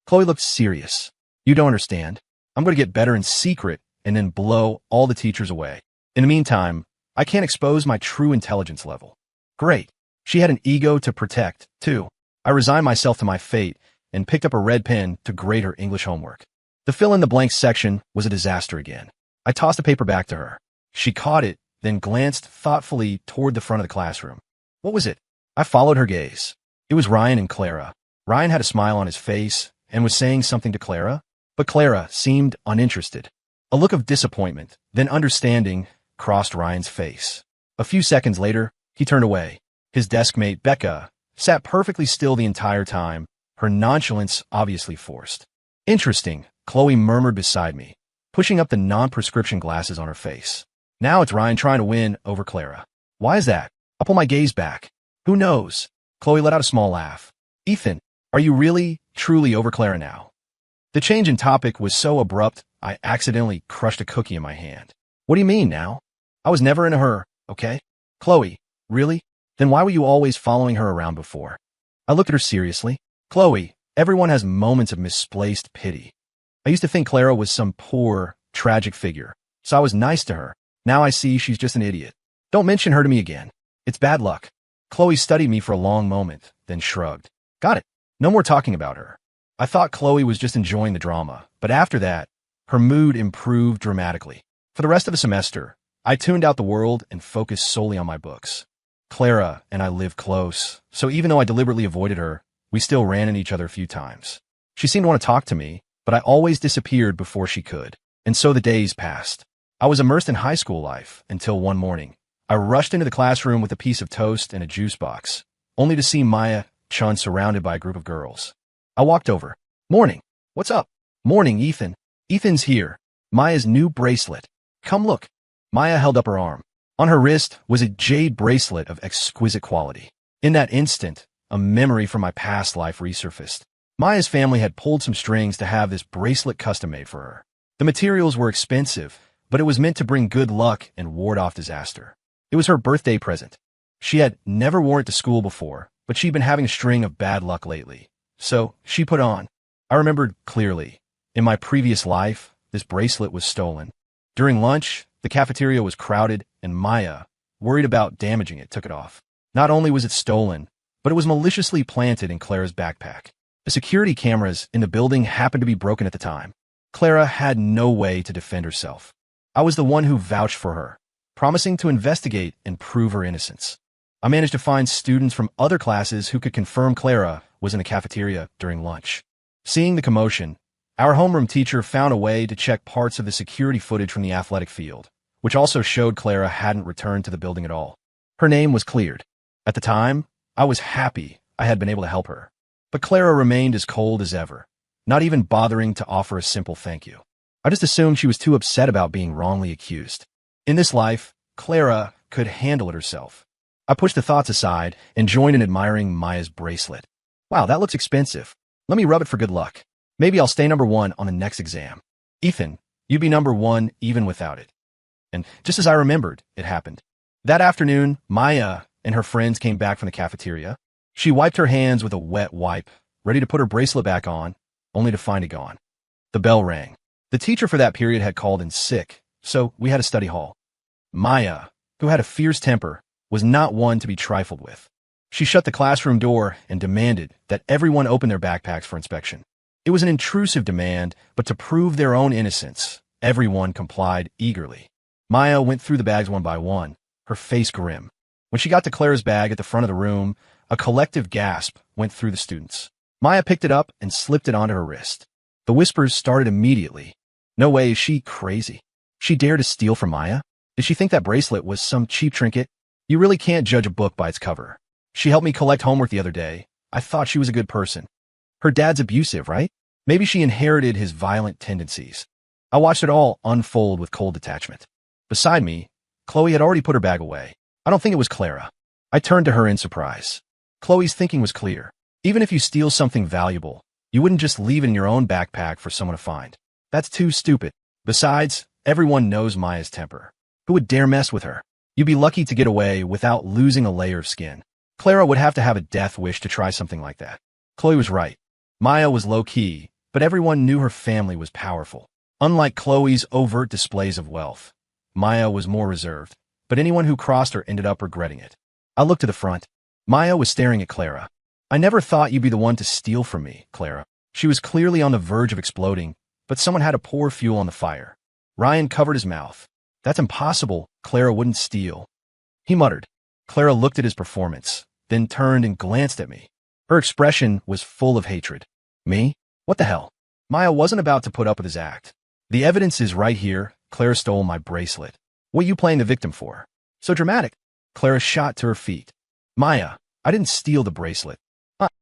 Chloe looked serious. You don't understand. I'm going to get better in secret and then blow all the teachers away. In the meantime, I can't expose my true intelligence level. Great. She had an ego to protect, too. I resigned myself to my fate and picked up a red pen to grade her English homework. The fill-in-the-blank section was a disaster again. I tossed the paper back to her. She caught it, then glanced thoughtfully toward the front of the classroom. What was it? I followed her gaze. It was Ryan and Clara. Ryan had a smile on his face and was saying something to Clara, but Clara seemed uninterested. A look of disappointment, then understanding, crossed Ryan's face. A few seconds later, he turned away. His deskmate, Becca, sat perfectly still the entire time, her nonchalance obviously forced. Interesting, Chloe murmured beside me, pushing up the non-prescription glasses on her face. Now it's Ryan trying to win over Clara. Why is that? I pull my gaze back. Who knows? Chloe let out a small laugh. Ethan, are you really, truly over Clara now? The change in topic was so abrupt, I accidentally crushed a cookie in my hand. What do you mean now? I was never in her, okay? Chloe, really? Then why were you always following her around before? I looked at her seriously. Chloe, everyone has moments of misplaced pity. I used to think Clara was some poor, tragic figure, so I was nice to her. Now I see she's just an idiot. Don't mention her to me again. It's bad luck. Chloe studied me for a long moment, then shrugged. Got it. No more talking about her. I thought Chloe was just enjoying the drama, but after that, her mood improved dramatically. For the rest of the semester, I tuned out the world and focused solely on my books. Clara and I lived close, so even though I deliberately avoided her, we still ran into each other a few times. She seemed to want to talk to me, but I always disappeared before she could. And so the days passed. I was immersed in high school life until one morning. I rushed into the classroom with a piece of toast and a juice box, only to see Maya Chun surrounded by a group of girls. I walked over. Morning. What's up? Morning, Ethan. Ethan's here. Maya's new bracelet. Come look. Maya held up her arm. On her wrist was a jade bracelet of exquisite quality. In that instant, a memory from my past life resurfaced. Maya's family had pulled some strings to have this bracelet custom-made for her. The materials were expensive, but it was meant to bring good luck and ward off disaster. It was her birthday present. She had never worn it to school before, but she'd been having a string of bad luck lately. So she put on. I remembered clearly. In my previous life, this bracelet was stolen. During lunch, the cafeteria was crowded, and Maya, worried about damaging it, took it off. Not only was it stolen, but it was maliciously planted in Clara's backpack. The security cameras in the building happened to be broken at the time. Clara had no way to defend herself. I was the one who vouched for her, promising to investigate and prove her innocence. I managed to find students from other classes who could confirm Clara was in the cafeteria during lunch. Seeing the commotion, our homeroom teacher found a way to check parts of the security footage from the athletic field, which also showed Clara hadn't returned to the building at all. Her name was cleared. At the time, I was happy I had been able to help her. But Clara remained as cold as ever, not even bothering to offer a simple thank you. I just assumed she was too upset about being wrongly accused. In this life, Clara could handle it herself. I pushed the thoughts aside and joined in admiring Maya's bracelet. Wow, that looks expensive. Let me rub it for good luck. Maybe I'll stay number 1 on the next exam. Ethan, you'd be number 1 even without it. And just as I remembered, it happened. That afternoon, Maya and her friends came back from the cafeteria. She wiped her hands with a wet wipe, ready to put her bracelet back on, only to find it gone. The bell rang. The teacher for that period had called in sick, so we had a study hall. Maya, who had a fierce temper, was not one to be trifled with. She shut the classroom door and demanded that everyone open their backpacks for inspection. It was an intrusive demand, but to prove their own innocence, everyone complied eagerly. Maya went through the bags one by one, her face grim. When she got to Clara's bag at the front of the room, a collective gasp went through the students. Maya picked it up and slipped it onto her wrist. The whispers started immediately. No way, is she crazy? She dared to steal from Maya? Did she think that bracelet was some cheap trinket? You really can't judge a book by its cover. She helped me collect homework the other day. I thought she was a good person. Her dad's abusive, right? Maybe she inherited his violent tendencies. I watched it all unfold with cold detachment. Beside me, Chloe had already put her bag away. I don't think it was Clara. I turned to her in surprise. Chloe's thinking was clear. Even if you steal something valuable, you wouldn't just leave it in your own backpack for someone to find. That's too stupid. Besides, everyone knows Maya's temper. Who would dare mess with her? You'd be lucky to get away without losing a layer of skin. Clara would have to have a death wish to try something like that. Chloe was right. Maya was low-key, but everyone knew her family was powerful. Unlike Chloe's overt displays of wealth, Maya was more reserved, but anyone who crossed her ended up regretting it. I looked to the front. Maya was staring at Clara. I never thought you'd be the one to steal from me, Clara. She was clearly on the verge of exploding, but someone had to pour fuel on the fire. Ryan covered his mouth. That's impossible. Clara wouldn't steal. He muttered. Clara looked at his performance, then turned and glanced at me. Her expression was full of hatred. Me? What the hell? Maya wasn't about to put up with his act. The evidence is right here. Clara stole my bracelet. What are you playing the victim for? So dramatic. Clara shot to her feet. Maya, I didn't steal the bracelet.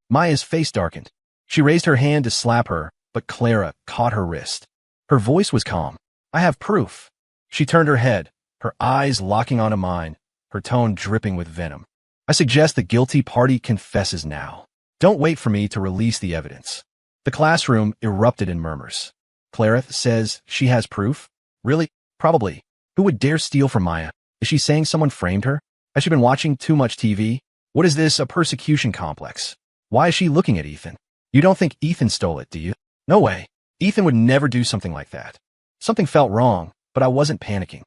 Maya's face darkened. She raised her hand to slap her, but Clara caught her wrist. Her voice was calm. I have proof. She turned her head, her eyes locking onto mine, her tone dripping with venom. I suggest the guilty party confesses now. Don't wait for me to release the evidence. The classroom erupted in murmurs. Clara says she has proof? Really? Probably. Who would dare steal from Maya? Is she saying someone framed her? Has she been watching too much TV? What is this, a persecution complex? Why is she looking at Ethan? You don't think Ethan stole it, do you? No way. Ethan would never do something like that. Something felt wrong, but I wasn't panicking.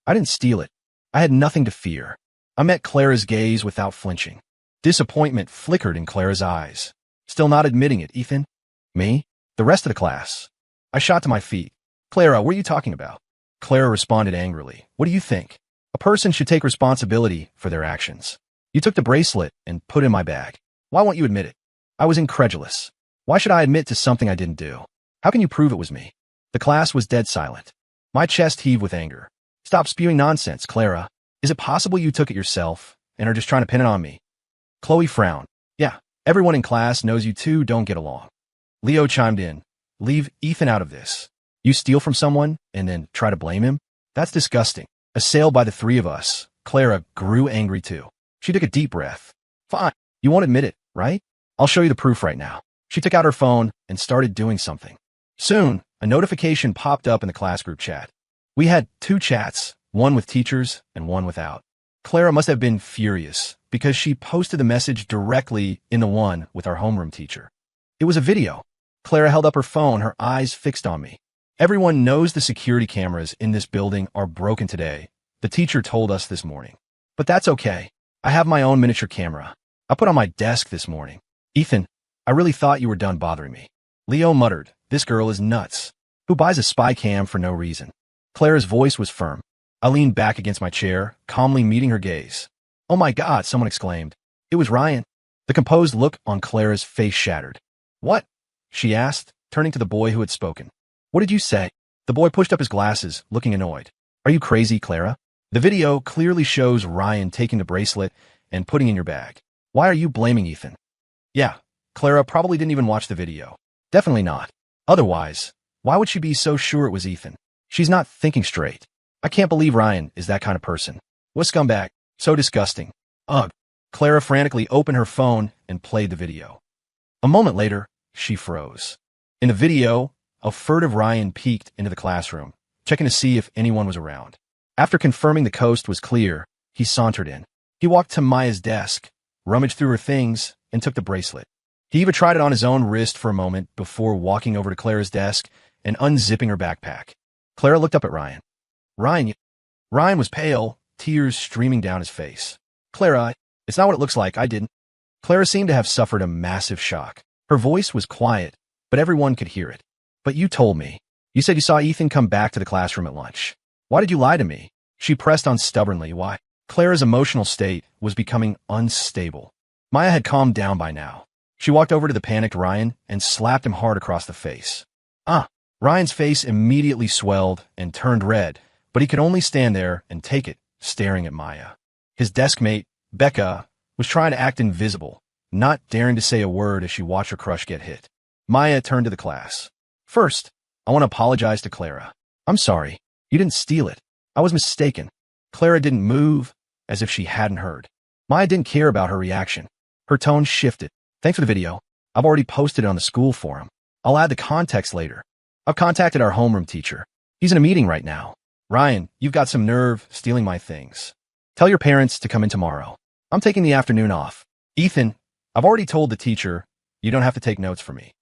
I didn't steal it. I had nothing to fear. I met Clara's gaze without flinching. Disappointment flickered in Clara's eyes. Still not admitting it, Ethan? Me? The rest of the class? I shot to my feet. Clara, what are you talking about? Clara responded angrily. What do you think? A person should take responsibility for their actions. You took the bracelet and put it in my bag. Why won't you admit it? I was incredulous. Why should I admit to something I didn't do? How can you prove it was me? The class was dead silent. My chest heaved with anger. Stop spewing nonsense, Clara. Is it possible you took it yourself and are just trying to pin it on me? Chloe frowned. Yeah, everyone in class knows you two don't get along. Leo chimed in. Leave Ethan out of this. You steal from someone and then try to blame him? That's disgusting. Assailed by the three of us, Clara grew angry too. She took a deep breath. Fine. You won't admit it, right? I'll show you the proof right now. She took out her phone and started doing something. Soon, a notification popped up in the class group chat. We had 2 chats, one with teachers and one without. Clara must have been furious because she posted the message directly in the one with our homeroom teacher. It was a video. Clara held up her phone, her eyes fixed on me. Everyone knows the security cameras in this building are broken today. The teacher told us this morning. But that's okay. I have my own miniature camera. I put on my desk this morning. Ethan, I really thought you were done bothering me. Leo muttered, this girl is nuts. Who buys a spy cam for no reason? Clara's voice was firm. I leaned back against my chair, calmly meeting her gaze. Oh my God, someone exclaimed. It was Ryan. The composed look on Clara's face shattered. What? She asked, turning to the boy who had spoken. What did you say? The boy pushed up his glasses, looking annoyed. Are you crazy, Clara? The video clearly shows Ryan taking the bracelet and putting it in your bag. Why are you blaming Ethan? Yeah, Clara probably didn't even watch the video. Definitely not. Otherwise, why would she be so sure it was Ethan? She's not thinking straight. I can't believe Ryan is that kind of person. What scumbag? So disgusting. Ugh. Clara frantically opened her phone and played the video. A moment later, she froze. In the video, a furtive Ryan peeked into the classroom, checking to see if anyone was around. After confirming the coast was clear, he sauntered in. He walked to Maya's desk, rummaged through her things, and took the bracelet. He even tried it on his own wrist for a moment before walking over to Clara's desk and unzipping her backpack. Clara looked up at Ryan. Ryan was pale, tears streaming down his face. Clara, it's not what it looks like, I didn't. Clara seemed to have suffered a massive shock. Her voice was quiet, but everyone could hear it. But you told me. You said you saw Ethan come back to the classroom at lunch. Why did you lie to me? She pressed on stubbornly. Why? Clara's emotional state was becoming unstable. Maya had calmed down by now. She walked over to the panicked Ryan and slapped him hard across the face. Ryan's face immediately swelled and turned red, but he could only stand there and take it, staring at Maya. His desk mate, Becca, was trying to act invisible, not daring to say a word as she watched her crush get hit. Maya turned to the class. First, I want to apologize to Clara. I'm sorry. You didn't steal it. I was mistaken. Clara didn't move, as if she hadn't heard. Maya didn't care about her reaction. Her tone shifted. Thanks for the video. I've already posted it on the school forum. I'll add the context later. I've contacted our homeroom teacher. He's in a meeting right now. Ryan, you've got some nerve stealing my things. Tell your parents to come in tomorrow. I'm taking the afternoon off. Ethan, I've already told the teacher you don't have to take notes for me.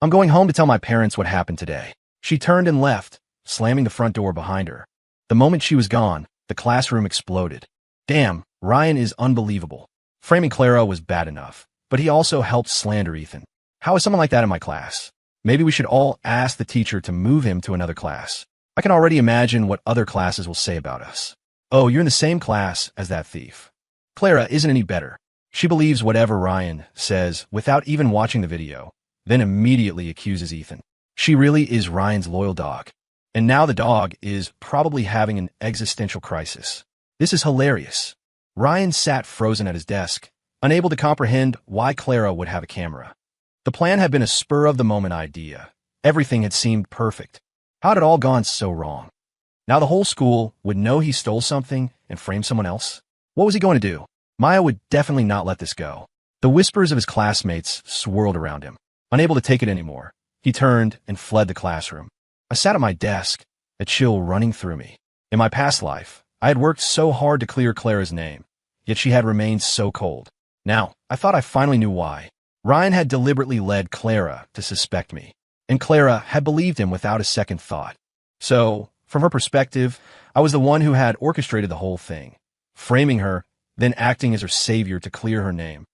I'm going home to tell my parents what happened today. She turned and left, slamming the front door behind her. The moment she was gone, the classroom exploded. Damn, Ryan is unbelievable. Framing Clara was bad enough, but he also helped slander Ethan. How is someone like that in my class? Maybe we should all ask the teacher to move him to another class. I can already imagine what other classes will say about us. Oh, you're in the same class as that thief. Clara isn't any better. She believes whatever Ryan says without even watching the video, then immediately accuses Ethan. She really is Ryan's loyal dog. And now the dog is probably having an existential crisis. This is hilarious. Ryan sat frozen at his desk, unable to comprehend why Clara would have a camera. The plan had been a spur-of-the-moment idea. Everything had seemed perfect. How had it all gone so wrong? Now the whole school would know he stole something and framed someone else? What was he going to do? Maya would definitely not let this go. The whispers of his classmates swirled around him. Unable to take it anymore, he turned and fled the classroom. I sat at my desk, a chill running through me. In my past life, I had worked so hard to clear Clara's name, yet she had remained so cold. Now, I thought I finally knew why. Ryan had deliberately led Clara to suspect me, and Clara had believed him without a second thought. So, from her perspective, I was the one who had orchestrated the whole thing, framing her, then acting as her savior to clear her name.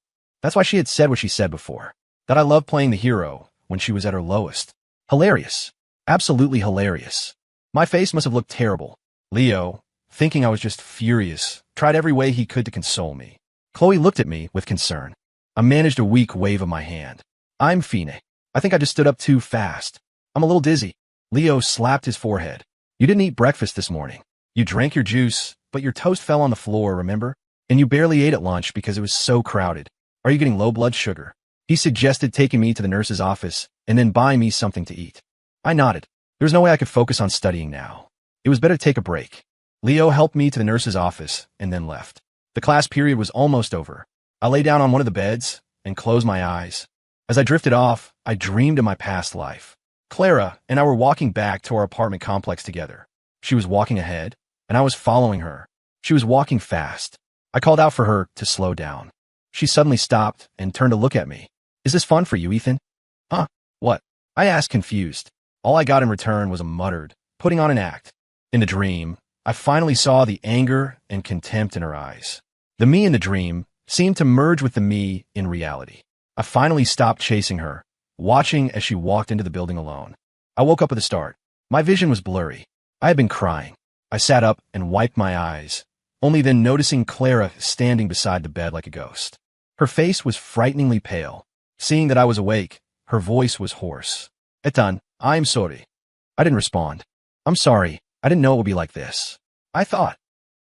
That's why she had said what she said before, that I loved playing the hero when she was at her lowest. Hilarious. Absolutely hilarious. My face must have looked terrible. Leo, thinking I was just furious, tried every way he could to console me. Chloe looked at me with concern. I managed a weak wave of my hand. I'm Fine. I think I just stood up too fast. I'm a little dizzy. Leo slapped his forehead. You didn't eat breakfast this morning. You drank your juice, but your toast fell on the floor, remember? And you barely ate at lunch because it was so crowded. Are you getting low blood sugar? He suggested taking me to the nurse's office and then buying me something to eat. I nodded. There was no way I could focus on studying now. It was better to take a break. Leo helped me to the nurse's office and then left. The class period was almost over. I lay down on one of the beds and closed my eyes. As I drifted off, I dreamed of my past life. Clara and I were walking back to our apartment complex together. She was walking ahead, and I was following her. She was walking fast. I called out for her to slow down. She suddenly stopped and turned to look at me. Is this fun for you, Ethan? Huh? What? I asked, confused. All I got in return was a muttered, putting on an act. In the dream, I finally saw the anger and contempt in her eyes. The me in the dream seemed to merge with the me in reality. I finally stopped chasing her, watching as she walked into the building alone. I woke up at the start. My vision was blurry. I had been crying. I sat up and wiped my eyes, only then noticing Clara standing beside the bed like a ghost. Her face was frighteningly pale. Seeing that I was awake, her voice was hoarse. Ethan, I'm sorry. I didn't respond. I'm sorry. I didn't know it would be like this. I thought.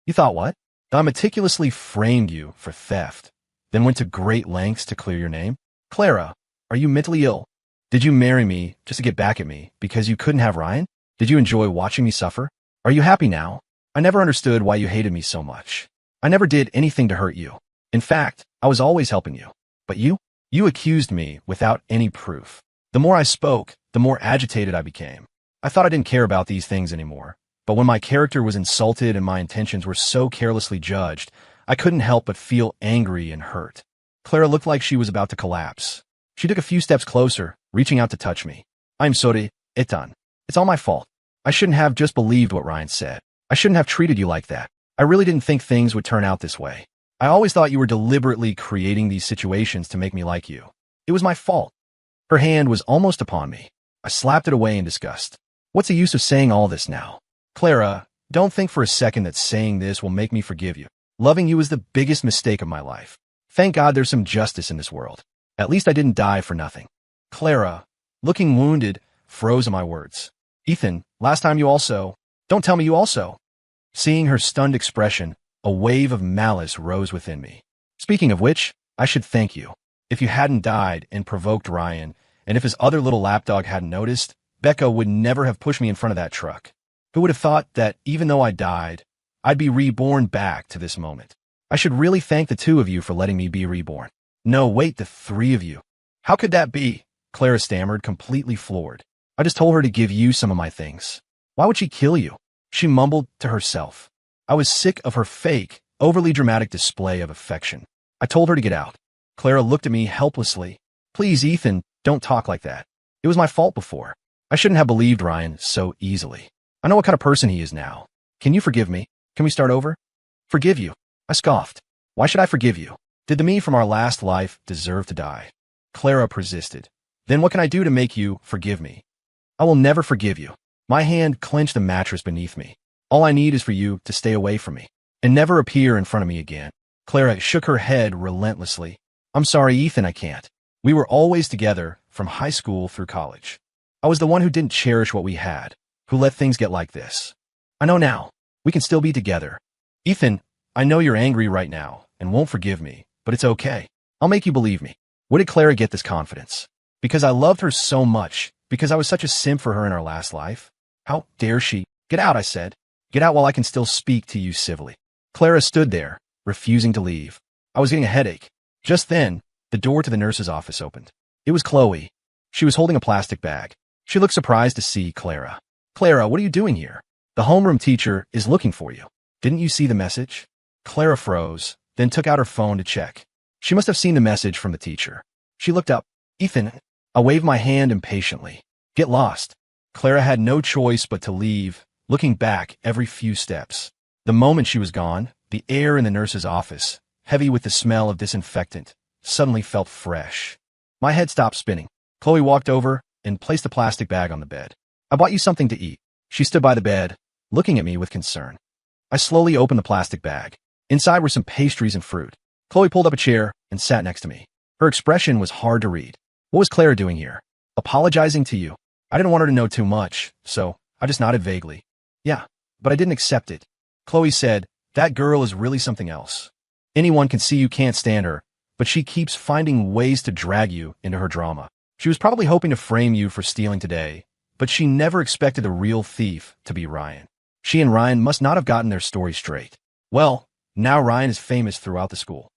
You thought what? That I meticulously framed you for theft, then went to great lengths to clear your name? Clara, are you mentally ill? Did you marry me just to get back at me because you couldn't have Ryan? Did you enjoy watching me suffer? Are you happy now? I never understood why you hated me so much. I never did anything to hurt you. In fact, I was always helping you. But you accused me without any proof. The more I spoke, the more agitated I became. I thought I didn't care about these things anymore. But when my character was insulted and my intentions were so carelessly judged, I couldn't help but feel angry and hurt. Clara looked like she was about to collapse. She took a few steps closer, reaching out to touch me. I'm sorry, Ethan. It's all my fault. I shouldn't have just believed what Ryan said. I shouldn't have treated you like that. I really didn't think things would turn out this way. I always thought you were deliberately creating these situations to make me like you. It was my fault. Her hand was almost upon me. I slapped it away in disgust. What's the use of saying all this now? Clara, don't think for a second that saying this will make me forgive you. Loving you is the biggest mistake of my life. Thank God there's some justice in this world. At least I didn't die for nothing. Clara, looking wounded, froze on my words. Ethan, last time you also... Don't tell me you also... Seeing her stunned expression, a wave of malice rose within me. Speaking of which, I should thank you. If you hadn't died and provoked Ryan, and if his other little lapdog hadn't noticed, Becca would never have pushed me in front of that truck. Who would have thought that even though I died, I'd be reborn back to this moment? I should really thank the two of you for letting me be reborn. No, wait, the three of you. How could that be? Clara stammered, completely floored. I just told her to give you some of my things. Why would she kill you? She mumbled to herself. I was sick of her fake, overly dramatic display of affection. I told her to get out. Clara looked at me helplessly. Please, Ethan, don't talk like that. It was my fault before. I shouldn't have believed Ryan so easily. I know what kind of person he is now. Can you forgive me? Can we start over? Forgive you? I scoffed. Why should I forgive you? Did the me from our last life deserve to die? Clara persisted. Then what can I do to make you forgive me? I will never forgive you. My hand clenched the mattress beneath me. All I need is for you to stay away from me and never appear in front of me again. Clara shook her head relentlessly. I'm sorry, Ethan, I can't. We were always together from high school through college. I was the one who didn't cherish what we had, who let things get like this. I know now. We can still be together. Ethan, I know you're angry right now and won't forgive me, but it's okay. I'll make you believe me. Where did Clara get this confidence? Because I loved her so much, because I was such a simp for her in our last life. How dare she? Get out, I said. Get out while I can still speak to you civilly. Clara stood there, refusing to leave. I was getting a headache. Just then, the door to the nurse's office opened. It was Chloe. She was holding a plastic bag. She looked surprised to see Clara. Clara, what are you doing here? The homeroom teacher is looking for you. Didn't you see the message? Clara froze, then took out her phone to check. She must have seen the message from the teacher. She looked up. Ethan, I waved my hand impatiently. Get lost. Clara had no choice but to leave, looking back every few steps. The moment she was gone, the air in the nurse's office, heavy with the smell of disinfectant, suddenly felt fresh. My head stopped spinning. Chloe walked over and placed the plastic bag on the bed. I bought you something to eat. She stood by the bed, looking at me with concern. I slowly opened the plastic bag. Inside were some pastries and fruit. Chloe pulled up a chair and sat next to me. Her expression was hard to read. What was Clara doing here? Apologizing to you? I didn't want her to know too much, so I just nodded vaguely. Yeah, but I didn't accept it. Chloe said, that girl is really something else. Anyone can see you can't stand her, but she keeps finding ways to drag you into her drama. She was probably hoping to frame you for stealing today, but she never expected the real thief to be Ryan. She and Ryan must not have gotten their story straight. Well, now Ryan is famous throughout the school.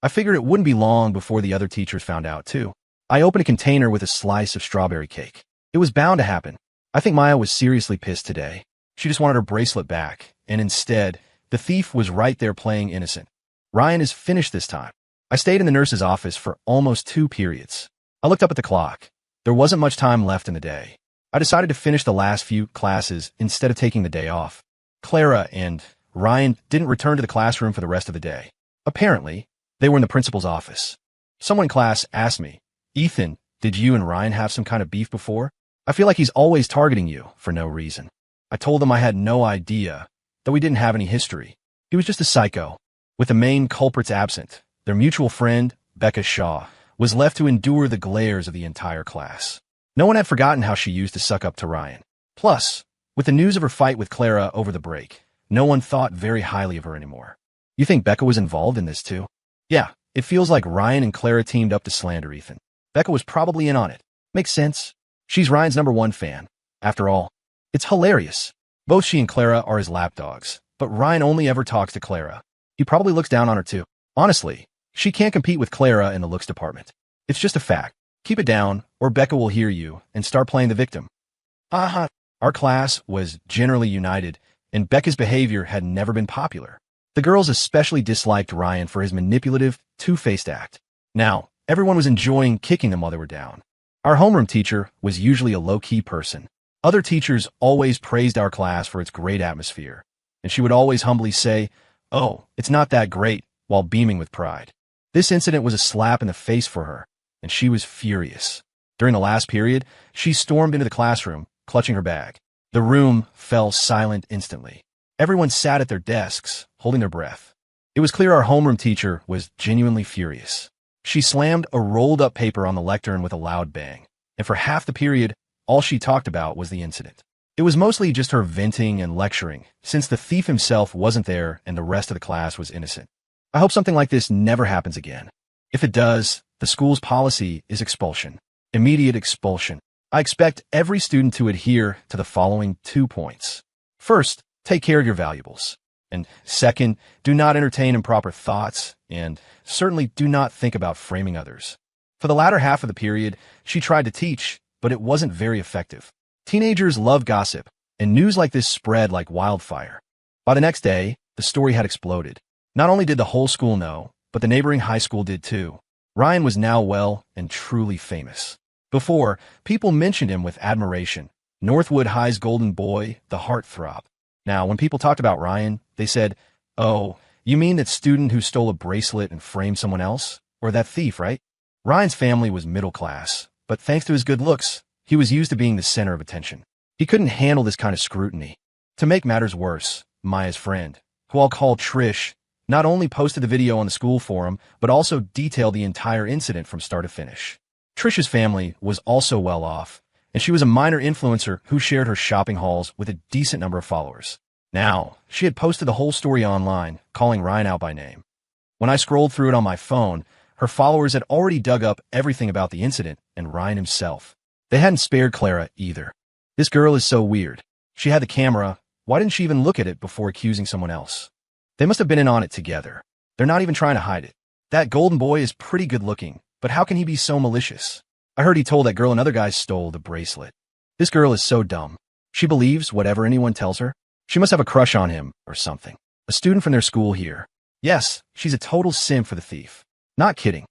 I figured it wouldn't be long before the other teachers found out, too. I opened a container with a slice of strawberry cake. It was bound to happen. I think Maya was seriously pissed today. She just wanted her bracelet back, and instead, the thief was right there playing innocent. Ryan is finished this time. I stayed in the nurse's office for almost 2 periods. I looked up at the clock. There wasn't much time left in the day. I decided to finish the last few classes instead of taking the day off. Clara and Ryan didn't return to the classroom for the rest of the day. Apparently, they were in the principal's office. Someone in class asked me, "Ethan, did you and Ryan have some kind of beef before? I feel like he's always targeting you for no reason." I told them I had no idea, that we didn't have any history. He was just a psycho. With the main culprits absent, their mutual friend, Becca Shaw, was left to endure the glares of the entire class. No one had forgotten how she used to suck up to Ryan. Plus, with the news of her fight with Clara over the break, no one thought very highly of her anymore. You think Becca was involved in this too? Yeah, it feels like Ryan and Clara teamed up to slander Ethan. Becca was probably in on it. Makes sense. She's Ryan's #1 fan. After all, it's hilarious. Both she and Clara are his lapdogs, but Ryan only ever talks to Clara. He probably looks down on her too. Honestly, she can't compete with Clara in the looks department. It's just a fact. Keep it down, or Becca will hear you and start playing the victim. Our class was generally united, and Becca's behavior had never been popular. The girls especially disliked Ryan for his manipulative, two-faced act. Now, everyone was enjoying kicking them while they were down. Our homeroom teacher was usually a low-key person. Other teachers always praised our class for its great atmosphere, and she would always humbly say, "Oh, it's not that great," while beaming with pride. This incident was a slap in the face for her, and she was furious. During the last period, she stormed into the classroom, clutching her bag. The room fell silent instantly. Everyone sat at their desks, holding their breath. It was clear our homeroom teacher was genuinely furious. She slammed a rolled-up paper on the lectern with a loud bang, and for half the period, all she talked about was the incident. It was mostly just her venting and lecturing, since the thief himself wasn't there and the rest of the class was innocent. I hope something like this never happens again. If it does, the school's policy is expulsion. Immediate expulsion. I expect every student to adhere to the following 2 points. First, take care of your valuables. And second, do not entertain improper thoughts, and certainly do not think about framing others. For the latter half of the period, she tried to teach, but it wasn't very effective. Teenagers love gossip, and news like this spread like wildfire. By the next day, the story had exploded. Not only did the whole school know, but the neighboring high school did too. Ryan was now well and truly famous. Before, people mentioned him with admiration. Northwood High's golden boy, the heartthrob. Now, when people talked about Ryan, they said, "Oh, you mean that student who stole a bracelet and framed someone else? Or that thief, right?" Ryan's family was middle class, but thanks to his good looks, he was used to being the center of attention. He couldn't handle this kind of scrutiny. To make matters worse, Maya's friend, who I'll call Trish, not only posted the video on the school forum, but also detailed the entire incident from start to finish. Trish's family was also well off, and she was a minor influencer who shared her shopping hauls with a decent number of followers. Now, she had posted the whole story online, calling Ryan out by name. When I scrolled through it on my phone, her followers had already dug up everything about the incident and Ryan himself. They hadn't spared Clara either. This girl is so weird. She had the camera. Why didn't she even look at it before accusing someone else? They must have been in on it together. They're not even trying to hide it. That golden boy is pretty good looking, but how can he be so malicious? I heard he told that girl another guy stole the bracelet. This girl is so dumb. She believes whatever anyone tells her. She must have a crush on him or something. A student from their school here. Yes, she's a total simp for the thief. Not kidding.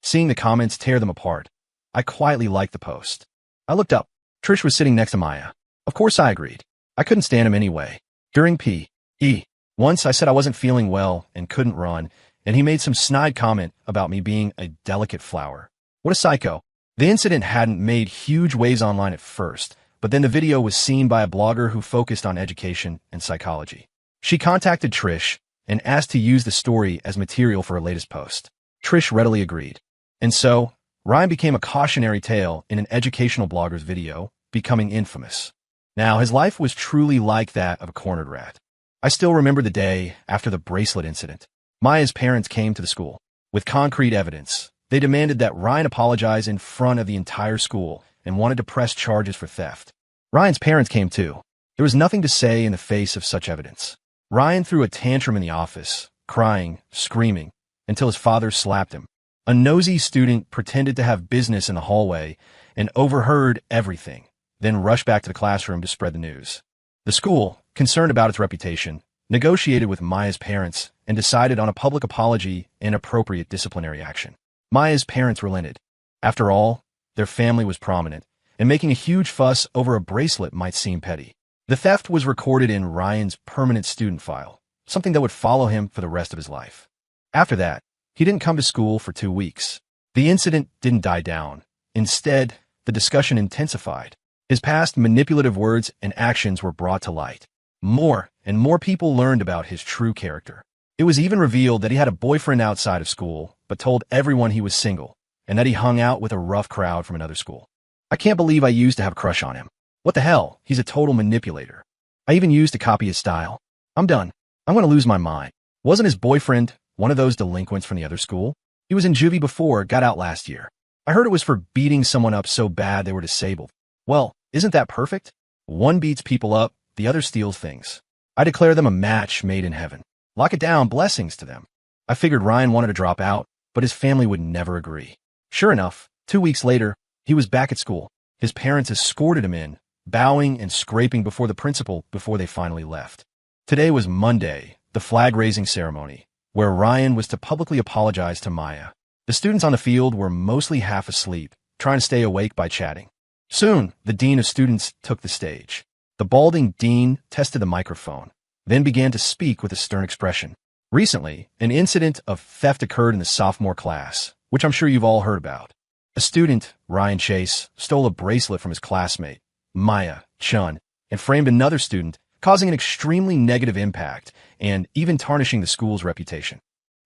Seeing the comments tear them apart, I quietly liked the post. I looked up. Trish was sitting next to Maya. Of course I agreed. I couldn't stand him anyway. During P.E. Once I said I wasn't feeling well and couldn't run, and he made some snide comment about me being a delicate flower. What a psycho. The incident hadn't made huge waves online at first, but then the video was seen by a blogger who focused on education and psychology. She contacted Trish and asked to use the story as material for her latest post. Trish readily agreed. And so, Ryan became a cautionary tale in an educational blogger's video, becoming infamous. Now, his life was truly like that of a cornered rat. I still remember the day after the bracelet incident. Maya's parents came to the school. With concrete evidence, they demanded that Ryan apologize in front of the entire school and wanted to press charges for theft. Ryan's parents came too. There was nothing to say in the face of such evidence. Ryan threw a tantrum in the office, crying, screaming, until his father slapped him. A nosy student pretended to have business in the hallway and overheard everything, then rushed back to the classroom to spread the news. The school, concerned about its reputation, negotiated with Maya's parents and decided on a public apology and appropriate disciplinary action. Maya's parents relented. After all, their family was prominent, and making a huge fuss over a bracelet might seem petty. The theft was recorded in Ryan's permanent student file, something that would follow him for the rest of his life. After that, he didn't come to school for 2 weeks. The incident didn't die down. Instead, the discussion intensified. His past manipulative words and actions were brought to light. More and more people learned about his true character. It was even revealed that he had a boyfriend outside of school, but told everyone he was single, and that he hung out with a rough crowd from another school. I can't believe I used to have a crush on him. What the hell? He's a total manipulator. I even used to copy his style. I'm done. I'm going to lose my mind. Wasn't his boyfriend one of those delinquents from the other school? He was in juvie before, got out last year. I heard it was for beating someone up so bad they were disabled. Well, isn't that perfect? One beats people up, the other steals things. I declare them a match made in heaven. Lock it down, blessings to them. I figured Ryan wanted to drop out, but his family would never agree. Sure enough, 2 weeks later, he was back at school. His parents escorted him in, bowing and scraping before the principal before they finally left. Today was Monday, the flag-raising ceremony, where Ryan was to publicly apologize to Maya. The students on the field were mostly half asleep, trying to stay awake by chatting. Soon, the dean of students took the stage. The balding dean tested the microphone, then began to speak with a stern expression. Recently, an incident of theft occurred in the sophomore class, which I'm sure you've all heard about. A student, Ryan Chase, stole a bracelet from his classmate, Maya Chun, and framed another student, causing an extremely negative impact and even tarnishing the school's reputation.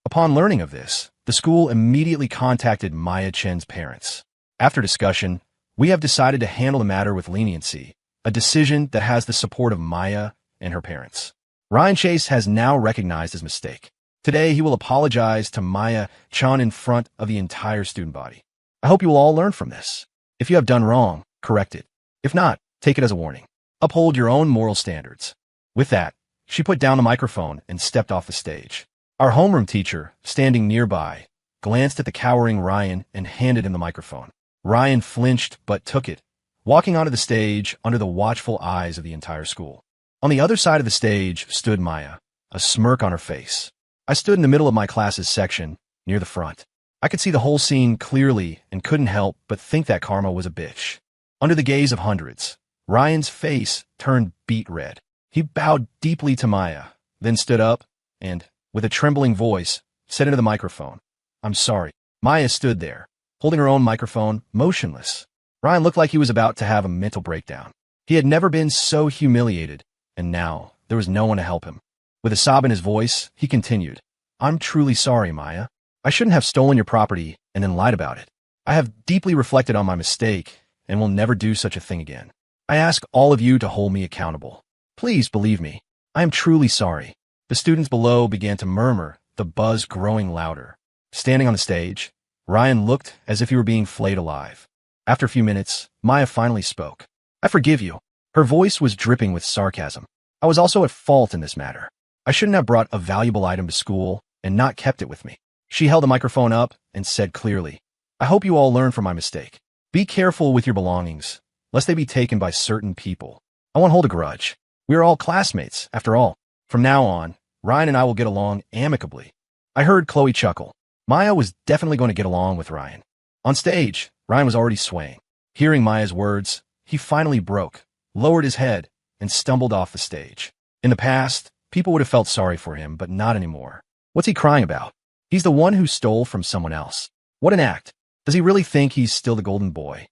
Upon learning of this, the school immediately contacted Maya Chen's parents. After discussion, we have decided to handle the matter with leniency, a decision that has the support of Maya and her parents. Ryan Chase has now recognized his mistake. Today, he will apologize to Maya Chan in front of the entire student body. I hope you will all learn from this. If you have done wrong, correct it. If not, take it as a warning. Uphold your own moral standards. With that, she put down the microphone and stepped off the stage. Our homeroom teacher, standing nearby, glanced at the cowering Ryan and handed him the microphone. Ryan flinched but took it, walking onto the stage under the watchful eyes of the entire school. On the other side of the stage stood Maya, a smirk on her face. I stood in the middle of my class's section, near the front. I could see the whole scene clearly and couldn't help but think that karma was a bitch. Under the gaze of hundreds, Ryan's face turned beet red. He bowed deeply to Maya, then stood up and, with a trembling voice, said into the microphone, "I'm sorry." Maya stood there, holding her own microphone, motionless. Ryan looked like he was about to have a mental breakdown. He had never been so humiliated, and now there was no one to help him. With a sob in his voice, he continued, "I'm truly sorry, Maya. I shouldn't have stolen your property and then lied about it. I have deeply reflected on my mistake and will never do such a thing again. I ask all of you to hold me accountable. Please believe me. I am truly sorry." The students below began to murmur, the buzz growing louder. Standing on the stage, Ryan looked as if he were being flayed alive. After a few minutes, Maya finally spoke. "I forgive you." Her voice was dripping with sarcasm. "I was also at fault in this matter. I shouldn't have brought a valuable item to school and not kept it with me." She held the microphone up and said clearly, "I hope you all learn from my mistake. Be careful with your belongings, lest they be taken by certain people. I won't hold a grudge. We are all classmates, after all. From now on, Ryan and I will get along amicably." I heard Chloe chuckle. Maya was definitely going to get along with Ryan. On stage, Ryan was already swaying. Hearing Maya's words, he finally broke, lowered his head, and stumbled off the stage. In the past, people would have felt sorry for him, but not anymore. What's he crying about? He's the one who stole from someone else. What an act. Does he really think he's still the golden boy?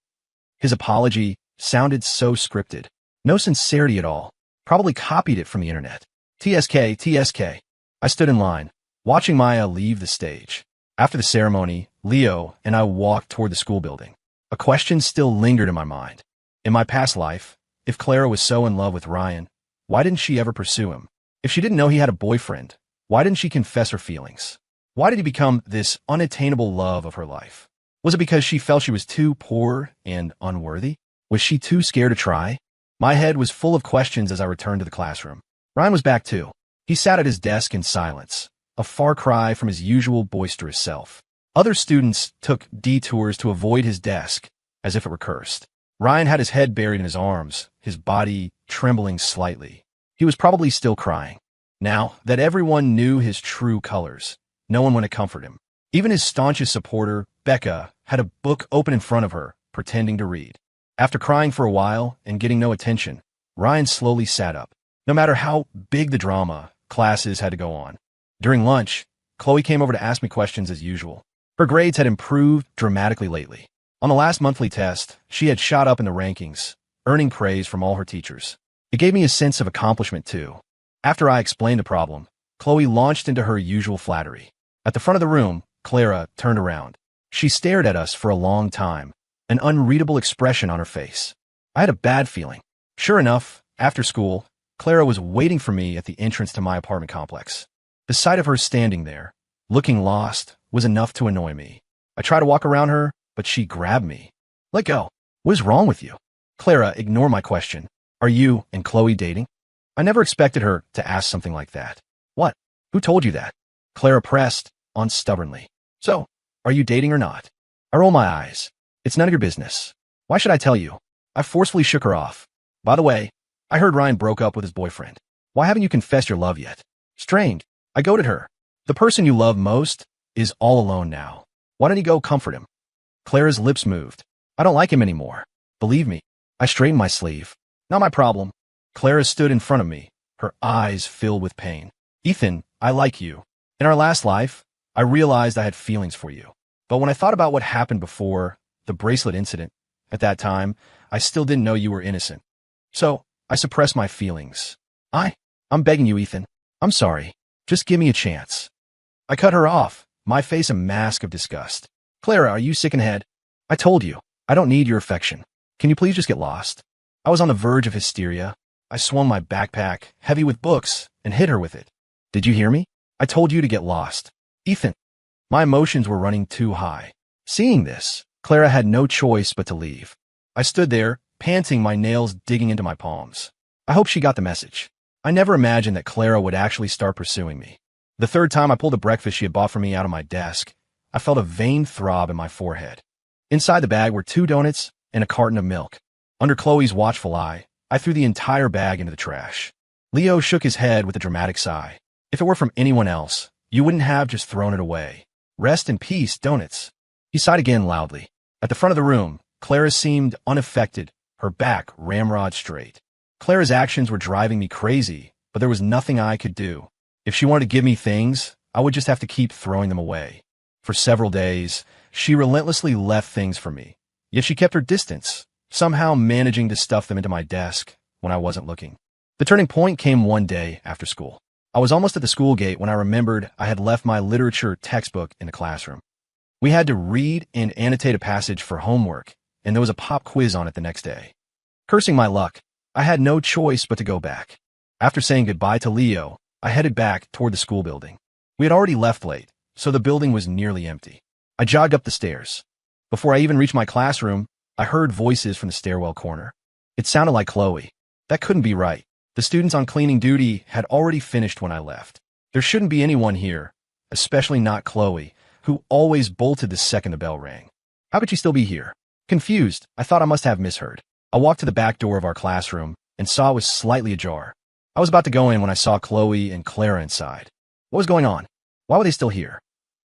His apology sounded so scripted. No sincerity at all. Probably copied it from the internet. TSK, TSK. I stood in line, watching Maya leave the stage. After the ceremony, Leo and I walked toward the school building. A question still lingered in my mind. In my past life, if Clara was so in love with Ryan, why didn't she ever pursue him? If she didn't know he had a boyfriend, why didn't she confess her feelings? Why did he become this unattainable love of her life? Was it because she felt she was too poor and unworthy? Was she too scared to try? My head was full of questions as I returned to the classroom. Ryan was back too. He sat at his desk in silence, a far cry from his usual boisterous self. Other students took detours to avoid his desk, as if it were cursed. Ryan had his head buried in his arms, his body trembling slightly. He was probably still crying. Now that everyone knew his true colors, no one went to comfort him. Even his staunchest supporter, Becca, had a book open in front of her, pretending to read. After crying for a while and getting no attention, Ryan slowly sat up. No matter how big the drama, classes had to go on. During lunch, Chloe came over to ask me questions as usual. Her grades had improved dramatically lately. On the last monthly test, she had shot up in the rankings, earning praise from all her teachers. It gave me a sense of accomplishment too. After I explained the problem, Chloe launched into her usual flattery. At the front of the room, Clara turned around. She stared at us for a long time, an unreadable expression on her face. I had a bad feeling. Sure enough, after school, Clara was waiting for me at the entrance to my apartment complex. The sight of her standing there, looking lost, was enough to annoy me. I tried to walk around her, but she grabbed me. Let go. What is wrong with you? Clara, ignore my question. Are you and Chloe dating? I never expected her to ask something like that. What? Who told you that? Clara pressed on stubbornly. So, are you dating or not? I roll my eyes. It's none of your business. Why should I tell you? I forcefully shook her off. By the way, I heard Ryan broke up with his boyfriend. Why haven't you confessed your love yet? Strained. I goaded her. The person you love most is all alone now. Why don't you go comfort him? Clara's lips moved. I don't like him anymore. Believe me. I straightened my sleeve. Not my problem. Clara stood in front of me, her eyes filled with pain. Ethan, I like you. In our last life, I realized I had feelings for you. But when I thought about what happened before, the bracelet incident, at that time, I still didn't know you were innocent. So, I suppressed my feelings. I'm begging you, Ethan. I'm sorry. Just give me a chance. I cut her off, my face a mask of disgust. Clara, are you sick in the head? I told you, I don't need your affection. Can you please just get lost? I was on the verge of hysteria. I swung my backpack, heavy with books, and hit her with it. Did you hear me? I told you to get lost. Ethan. My emotions were running too high. Seeing this, Clara had no choice but to leave. I stood there, panting, my nails digging into my palms. I hope she got the message. I never imagined that Clara would actually start pursuing me. The third time I pulled the breakfast she had bought for me out of my desk, I felt a vain throb in my forehead. Inside the bag were 2 donuts and a carton of milk. Under Chloe's watchful eye, I threw the entire bag into the trash. Leo shook his head with a dramatic sigh. If it were from anyone else, you wouldn't have just thrown it away. Rest in peace, donuts. He sighed again loudly. At the front of the room, Clara seemed unaffected, her back ramrod straight. Clara's actions were driving me crazy, but there was nothing I could do. If she wanted to give me things, I would just have to keep throwing them away. For several days, she relentlessly left things for me, yet she kept her distance, somehow managing to stuff them into my desk when I wasn't looking. The turning point came one day after school. I was almost at the school gate when I remembered I had left my literature textbook in the classroom. We had to read and annotate a passage for homework, and there was a pop quiz on it the next day. Cursing my luck, I had no choice but to go back. After saying goodbye to Leo, I headed back toward the school building. We had already left late, so the building was nearly empty. I jogged up the stairs. Before I even reached my classroom, I heard voices from the stairwell corner. It sounded like Chloe. That couldn't be right. The students on cleaning duty had already finished when I left. There shouldn't be anyone here, especially not Chloe, who always bolted the second the bell rang. How could she still be here? Confused, I thought I must have misheard. I walked to the back door of our classroom and saw it was slightly ajar. I was about to go in when I saw Chloe and Clara inside. What was going on? Why were they still here?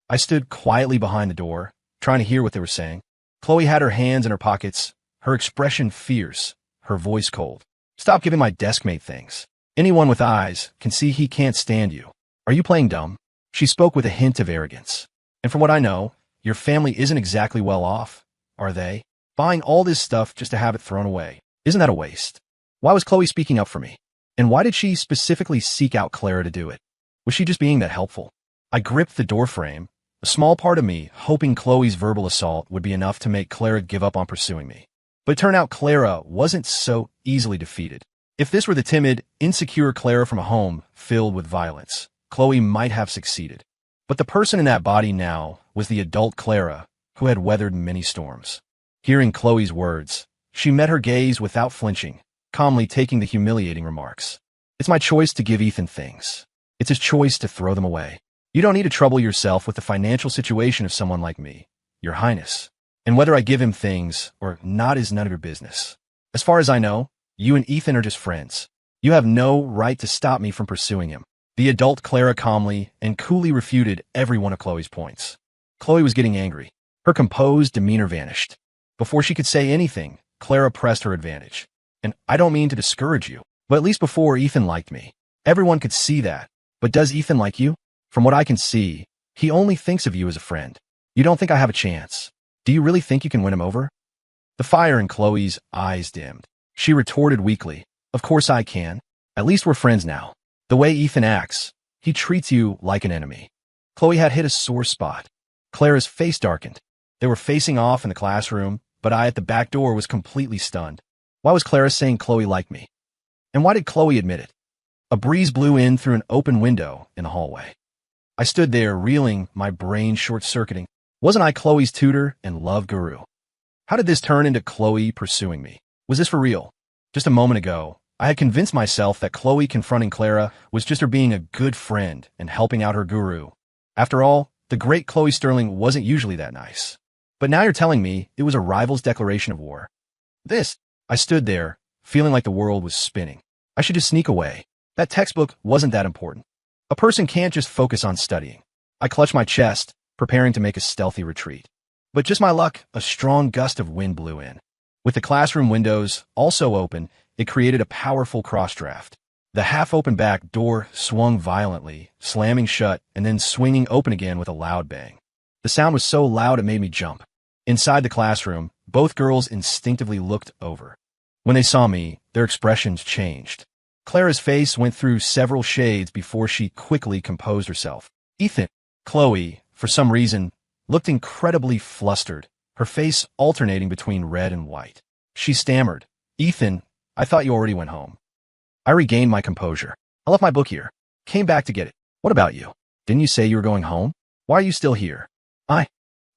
I stood quietly behind the door, trying to hear what they were saying. Chloe had her hands in her pockets, her expression fierce, her voice cold. Stop giving my deskmate things. Anyone with eyes can see he can't stand you. Are you playing dumb? She spoke with a hint of arrogance. And from what I know, your family isn't exactly well off, are they? Buying all this stuff just to have it thrown away. Isn't that a waste? Why was Chloe speaking up for me? And why did she specifically seek out Clara to do it? Was she just being that helpful? I gripped the door frame, a small part of me hoping Chloe's verbal assault would be enough to make Clara give up on pursuing me. But it turned out Clara wasn't so easily defeated. If this were the timid, insecure Clara from a home filled with violence, Chloe might have succeeded. But the person in that body now was the adult Clara who had weathered many storms. Hearing Chloe's words, she met her gaze without flinching, calmly taking the humiliating remarks. It's my choice to give Ethan things. It's his choice to throw them away. You don't need to trouble yourself with the financial situation of someone like me, Your Highness. And whether I give him things or not is none of your business. As far as I know, you and Ethan are just friends. You have no right to stop me from pursuing him. The adult Clara calmly and coolly refuted every one of Chloe's points. Chloe was getting angry. Her composed demeanor vanished. Before she could say anything, Clara pressed her advantage. And I don't mean to discourage you, but at least before Ethan liked me. Everyone could see that. But does Ethan like you? From what I can see, he only thinks of you as a friend. You don't think I have a chance? Do you really think you can win him over? The fire in Chloe's eyes dimmed. She retorted weakly, of course I can. At least we're friends now. The way Ethan acts, he treats you like an enemy. Chloe had hit a sore spot. Clara's face darkened. They were facing off in the classroom, but I at the back door was completely stunned. Why was Clara saying Chloe liked me? And why did Chloe admit it? A breeze blew in through an open window in the hallway. I stood there reeling, my brain short-circuiting. Wasn't I Chloe's tutor and love guru? How did this turn into Chloe pursuing me? Was this for real? Just a moment ago, I had convinced myself that Chloe confronting Clara was just her being a good friend and helping out her guru. After all, the great Chloe Sterling wasn't usually that nice. But now you're telling me it was a rival's declaration of war. I stood there, feeling like the world was spinning. I should just sneak away. That textbook wasn't that important. A person can't just focus on studying. I clutched my chest, preparing to make a stealthy retreat. But just my luck, a strong gust of wind blew in. With the classroom windows also open, it created a powerful crossdraft. The half-open back door swung violently, slamming shut and then swinging open again with a loud bang. The sound was so loud it made me jump. Inside the classroom, both girls instinctively looked over. When they saw me, their expressions changed. Clara's face went through several shades before she quickly composed herself. Ethan. Chloe, for some reason, looked incredibly flustered, her face alternating between red and white. She stammered, Ethan, I thought you already went home. I regained my composure. I left my book here. Came back to get it. What about you? Didn't you say you were going home? Why are you still here?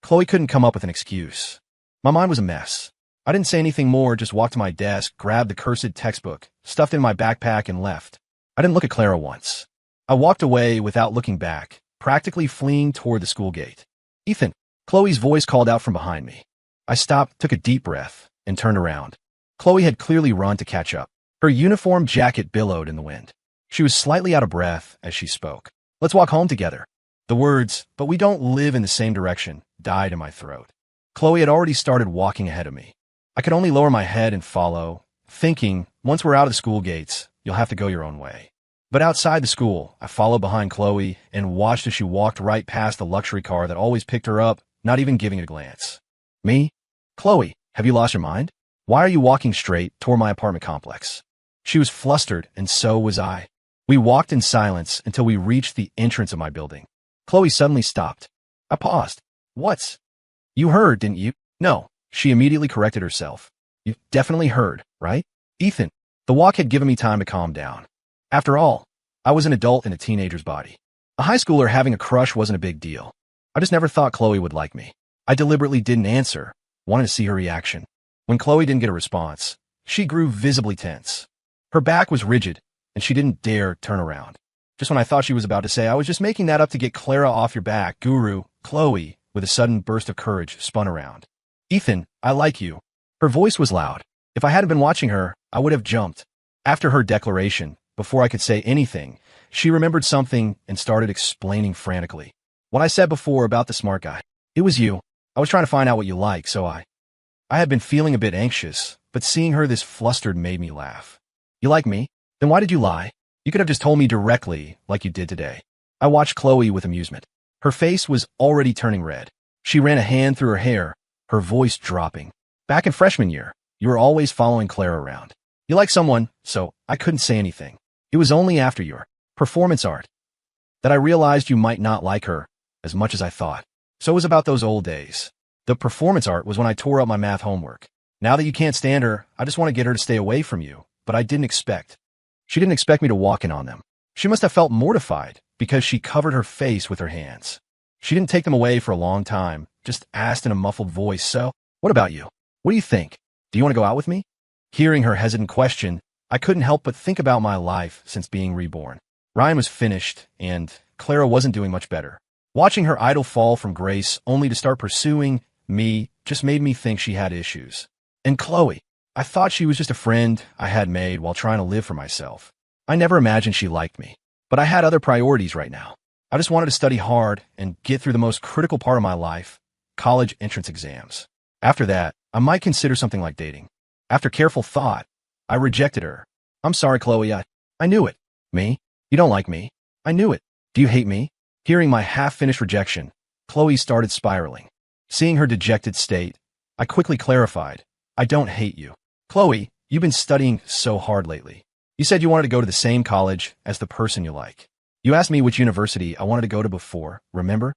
Chloe couldn't come up with an excuse. My mind was a mess. I didn't say anything more, just walked to my desk, grabbed the cursed textbook, stuffed it in my backpack, and left. I didn't look at Clara once. I walked away without looking back, practically fleeing toward the school gate. Ethan, Chloe's voice called out from behind me. I stopped, took a deep breath, and turned around. Chloe had clearly run to catch up. Her uniform jacket billowed in the wind. She was slightly out of breath as she spoke. Let's walk home together. The words, but we don't live in the same direction, died in my throat. Chloe had already started walking ahead of me. I could only lower my head and follow, thinking, once we're out of the school gates, you'll have to go your own way. But outside the school, I followed behind Chloe and watched as she walked right past the luxury car that always picked her up, not even giving it a glance. Me? Chloe, have you lost your mind? Why are you walking straight toward my apartment complex? She was flustered, and so was I. We walked in silence until we reached the entrance of my building. Chloe suddenly stopped. I paused. What's? You heard, didn't you? No. She immediately corrected herself. You definitely heard, right? Ethan, the walk had given me time to calm down. After all, I was an adult in a teenager's body. A high schooler having a crush wasn't a big deal. I just never thought Chloe would like me. I deliberately didn't answer, wanted to see her reaction. When Chloe didn't get a response, she grew visibly tense. Her back was rigid, and she didn't dare turn around. Just when I thought she was about to say, I was just making that up to get Clara off your back, guru, Chloe, with a sudden burst of courage, spun around. Ethan, I like you. Her voice was loud. If I hadn't been watching her, I would have jumped. After her declaration, before I could say anything, she remembered something and started explaining frantically. What I said before about the smart guy. It was you. I was trying to find out what you like, so I had been feeling a bit anxious, but seeing her this flustered made me laugh. You like me? Then why did you lie? You could have just told me directly, like you did today. I watched Chloe with amusement. Her face was already turning red. She ran a hand through her hair, her voice dropping. Back in freshman year, you were always following Clara around. You like someone, so I couldn't say anything. It was only after your performance art that I realized you might not like her as much as I thought. So it was about those old days. The performance art was when I tore up my math homework. Now that you can't stand her, I just want to get her to stay away from you, but I didn't expect. She didn't expect me to walk in on them. She must have felt mortified because she covered her face with her hands. She didn't take them away for a long time, just asked in a muffled voice, so, what about you? What do you think? Do you want to go out with me? Hearing her hesitant question, I couldn't help but think about my life since being reborn. Ryan was finished, and Clara wasn't doing much better. Watching her idol fall from grace only to start pursuing me just made me think she had issues. And Chloe, I thought she was just a friend I had made while trying to live for myself. I never imagined she liked me, but I had other priorities right now. I just wanted to study hard and get through the most critical part of my life, college entrance exams. After that, I might consider something like dating. After careful thought, I rejected her. I'm sorry, Chloe, I knew it. Me? You don't like me. I knew it. Do you hate me? Hearing my half-finished rejection, Chloe started spiraling. Seeing her dejected state, I quickly clarified, I don't hate you. Chloe, you've been studying so hard lately. You said you wanted to go to the same college as the person you like. You asked me which university I wanted to go to before, remember?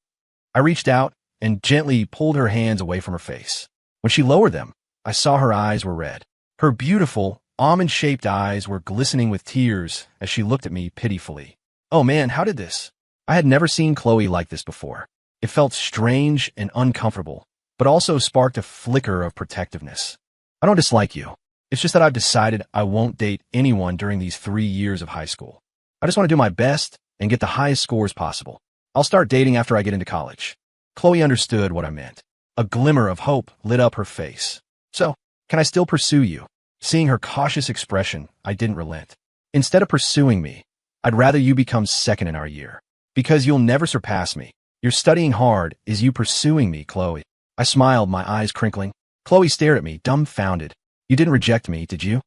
I reached out and gently pulled her hands away from her face. When she lowered them, I saw her eyes were red. Her beautiful, almond-shaped eyes were glistening with tears as she looked at me pitifully. Oh man, how did this? I had never seen Chloe like this before. It felt strange and uncomfortable, but also sparked a flicker of protectiveness. I don't dislike you. It's just that I've decided I won't date anyone during these 3 years of high school. I just want to do my best and get the highest scores possible. I'll start dating after I get into college. Chloe understood what I meant. A glimmer of hope lit up her face. So, can I still pursue you? Seeing her cautious expression, I didn't relent. Instead of pursuing me, I'd rather you become second in our year. Because you'll never surpass me. You're studying hard is you pursuing me, Chloe. I smiled, my eyes crinkling. Chloe stared at me, dumbfounded. You didn't reject me, did you?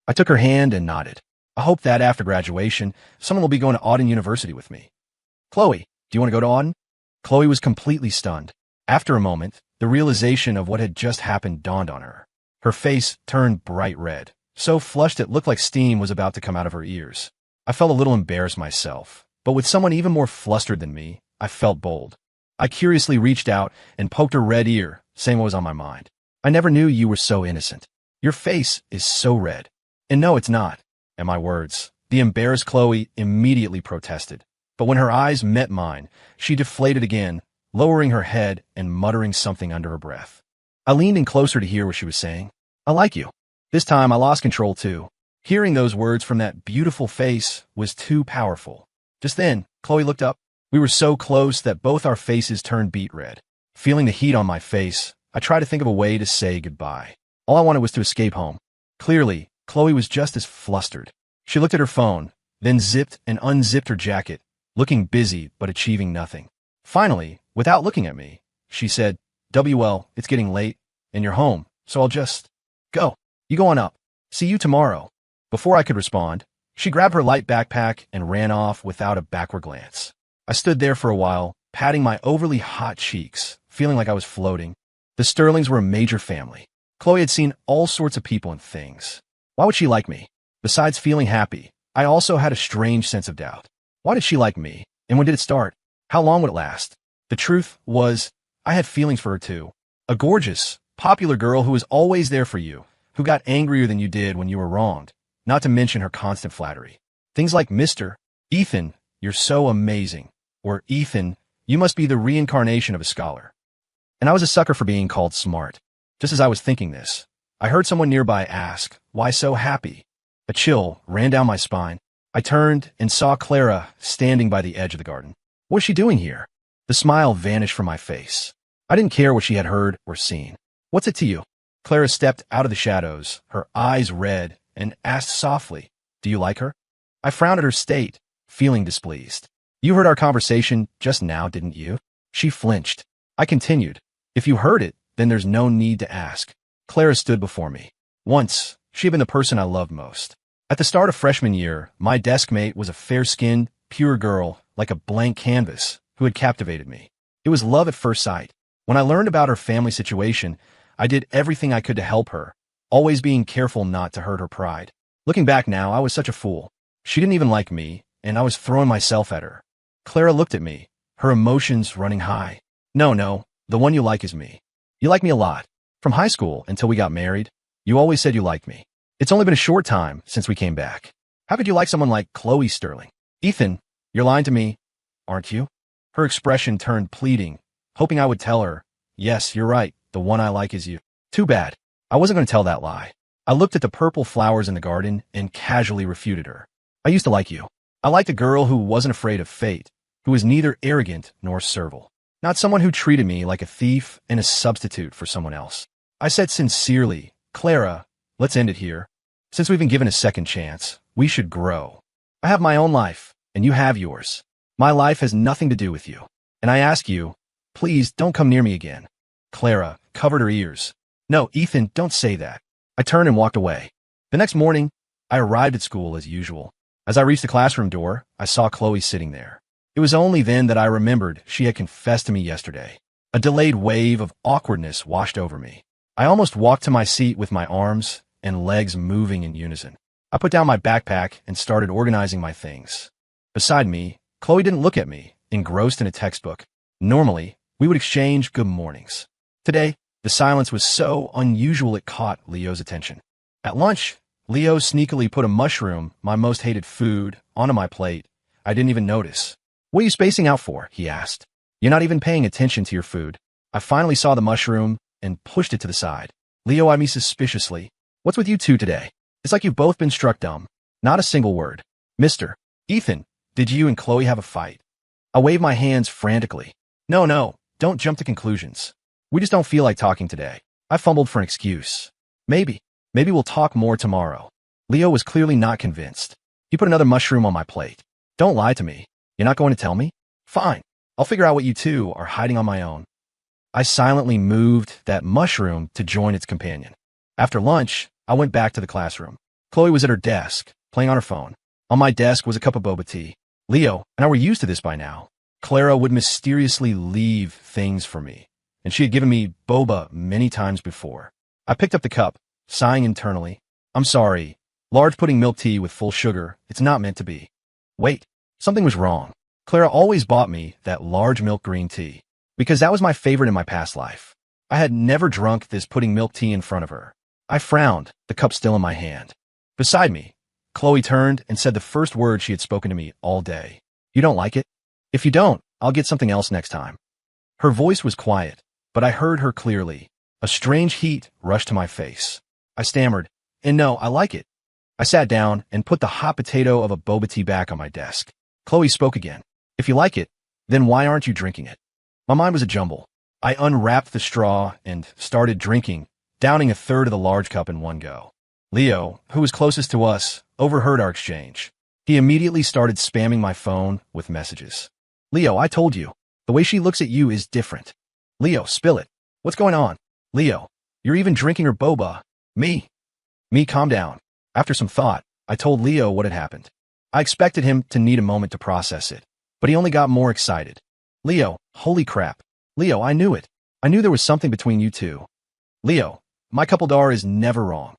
I took her hand and nodded. I hope that after graduation, someone will be going to Auden University with me. Chloe, do you want to go to Auden? Chloe was completely stunned. After a moment, the realization of what had just happened dawned on her. Her face turned bright red, so flushed it looked like steam was about to come out of her ears. I felt a little embarrassed myself, but with someone even more flustered than me, I felt bold. I curiously reached out and poked her red ear, saying what was on my mind. I never knew you were so innocent. Your face is so red. And no, it's not. And my words. The embarrassed Chloe immediately protested. But when her eyes met mine, she deflated again, lowering her head and muttering something under her breath. I leaned in closer to hear what she was saying. I like you. This time I lost control too. Hearing those words from that beautiful face was too powerful. Just then, Chloe looked up. We were so close that both our faces turned beet red. Feeling the heat on my face, I tried to think of a way to say goodbye. All I wanted was to escape home. Clearly, Chloe was just as flustered. She looked at her phone, then zipped and unzipped her jacket, looking busy but achieving nothing. Finally, without looking at me, she said, WL, it's getting late, and you're home, so I'll just go. You go on up. See you tomorrow. Before I could respond, she grabbed her light backpack and ran off without a backward glance. I stood there for a while, patting my overly hot cheeks, feeling like I was floating. The Sterlings were a major family. Chloe had seen all sorts of people and things. Why would she like me? Besides feeling happy, I also had a strange sense of doubt. Why did she like me? And when did it start? How long would it last? The truth was, I had feelings for her too. A gorgeous, popular girl who was always there for you, who got angrier than you did when you were wronged, not to mention her constant flattery. Things like Mr. Ethan, you're so amazing. Or Ethan, you must be the reincarnation of a scholar. And I was a sucker for being called smart. Just as I was thinking this, I heard someone nearby ask, why so happy? A chill ran down my spine. I turned and saw Clara standing by the edge of the garden. What was she doing here? The smile vanished from my face. I didn't care what she had heard or seen. What's it to you? Clara stepped out of the shadows, her eyes red, and asked softly, do you like her? I frowned at her state, feeling displeased. You heard our conversation just now, didn't you? She flinched. I continued. If you heard it, then there's no need to ask. Clara stood before me. Once, she had been the person I loved most. At the start of freshman year, my desk mate was a fair-skinned, pure girl, like a blank canvas, who had captivated me. It was love at first sight. When I learned about her family situation, I did everything I could to help her, always being careful not to hurt her pride. Looking back now, I was such a fool. She didn't even like me, and I was throwing myself at her. Clara looked at me, her emotions running high. No, the one you like is me. You like me a lot. From high school until we got married, you always said you liked me. It's only been a short time since we came back. How could you like someone like Chloe Sterling? Ethan, you're lying to me, aren't you? Her expression turned pleading, hoping I would tell her, yes, you're right, the one I like is you. Too bad. I wasn't going to tell that lie. I looked at the purple flowers in the garden and casually refuted her. I used to like you. I liked a girl who wasn't afraid of fate, who was neither arrogant nor servile. Not someone who treated me like a thief and a substitute for someone else. I said sincerely, Clara, let's end it here. Since we've been given a second chance, we should grow. I have my own life, and you have yours. My life has nothing to do with you. And I ask you, please don't come near me again. Clara covered her ears. No, Ethan, don't say that. I turned and walked away. The next morning, I arrived at school as usual. As I reached the classroom door, I saw Chloe sitting there. It was only then that I remembered she had confessed to me yesterday. A delayed wave of awkwardness washed over me. I almost walked to my seat with my arms and legs moving in unison. I put down my backpack and started organizing my things. Beside me, Chloe didn't look at me, engrossed in a textbook. Normally, we would exchange good mornings. Today, the silence was so unusual it caught Leo's attention. At lunch, Leo sneakily put a mushroom, my most hated food, onto my plate. I didn't even notice. "What are you spacing out for?" he asked. "You're not even paying attention to your food." I finally saw the mushroom and pushed it to the side. Leo eyed me suspiciously. "What's with you two today? It's like you've both been struck dumb." Not a single word. "Mr. Ethan, did you and Chloe have a fight?" I waved my hands frantically. No, don't jump to conclusions. We just don't feel like talking today." I fumbled for an excuse. Maybe we'll talk more tomorrow." Leo was clearly not convinced. He put another mushroom on my plate. "Don't lie to me. You're not going to tell me?" "Fine. I'll figure out what you two are hiding on my own." I silently moved that mushroom to join its companion. After lunch, I went back to the classroom. Chloe was at her desk, playing on her phone. On my desk was a cup of boba tea. Leo and I were used to this by now. Clara would mysteriously leave things for me, and she had given me boba many times before. I picked up the cup, sighing internally. "I'm sorry. Large pudding milk tea with full sugar. It's not meant to be." Wait, something was wrong. Clara always bought me that large milk green tea, because that was my favorite in my past life. I had never drunk this pudding milk tea in front of her. I frowned, the cup still in my hand. Beside me, Chloe turned and said the first word she had spoken to me all day. "You don't like it? If you don't, I'll get something else next time." Her voice was quiet, but I heard her clearly. A strange heat rushed to my face. I stammered, "And no, I like it." I sat down and put the hot potato of a boba tea back on my desk. Chloe spoke again. "If you like it, then why aren't you drinking it?" My mind was a jumble. I unwrapped the straw and started drinking, downing a third of the large cup in one go. Leo, who was closest to us, overheard our exchange. He immediately started spamming my phone with messages. "Leo, I told you. The way she looks at you is different." "Leo, spill it. What's going on?" "Leo, you're even drinking her boba." Me, calm down." After some thought, I told Leo what had happened. I expected him to need a moment to process it, but he only got more excited. "Leo, holy crap. Leo, I knew it. I knew there was something between you two." "Leo, my couple dar is never wrong."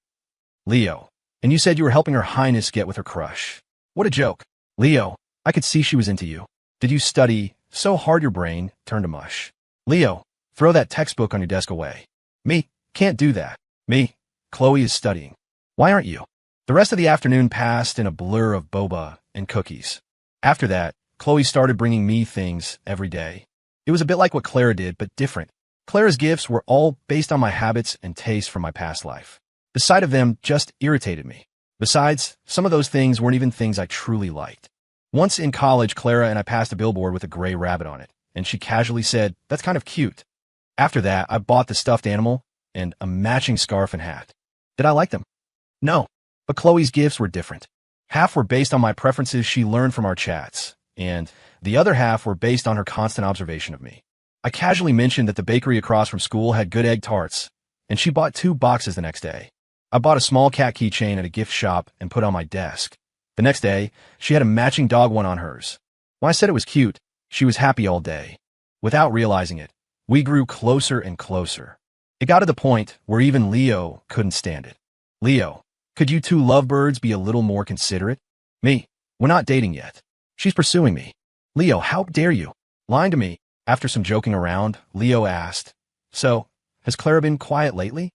"Leo, and you said you were helping her highness get with her crush. What a joke." "Leo, I could see she was into you. Did you study so hard your brain turned to mush?" "Leo, throw that textbook on your desk away." Me, can't do that. Me, Chloe is studying. "Why aren't you?" The rest of the afternoon passed in a blur of boba and cookies. After that, Chloe started bringing me things every day. It was a bit like what Clara did, but different. Clara's gifts were all based on my habits and tastes from my past life. The sight of them just irritated me. Besides, some of those things weren't even things I truly liked. Once in college, Clara and I passed a billboard with a gray rabbit on it, and she casually said, "That's kind of cute." After that, I bought the stuffed animal and a matching scarf and hat. Did I like them? No, but Chloe's gifts were different. Half were based on my preferences she learned from our chats, and the other half were based on her constant observation of me. I casually mentioned that the bakery across from school had good egg tarts, and she bought 2 boxes the next day. I bought a small cat keychain at a gift shop and put it on my desk. The next day, she had a matching dog one on hers. When I said it was cute, she was happy all day. Without realizing it, we grew closer and closer. It got to the point where even Leo couldn't stand it. "Leo, could you two lovebirds be a little more considerate?" Me, "We're not dating yet. She's pursuing me." "Leo, how dare you?" Lying to me. After some joking around, Leo asked, "So, has Clara been quiet lately?"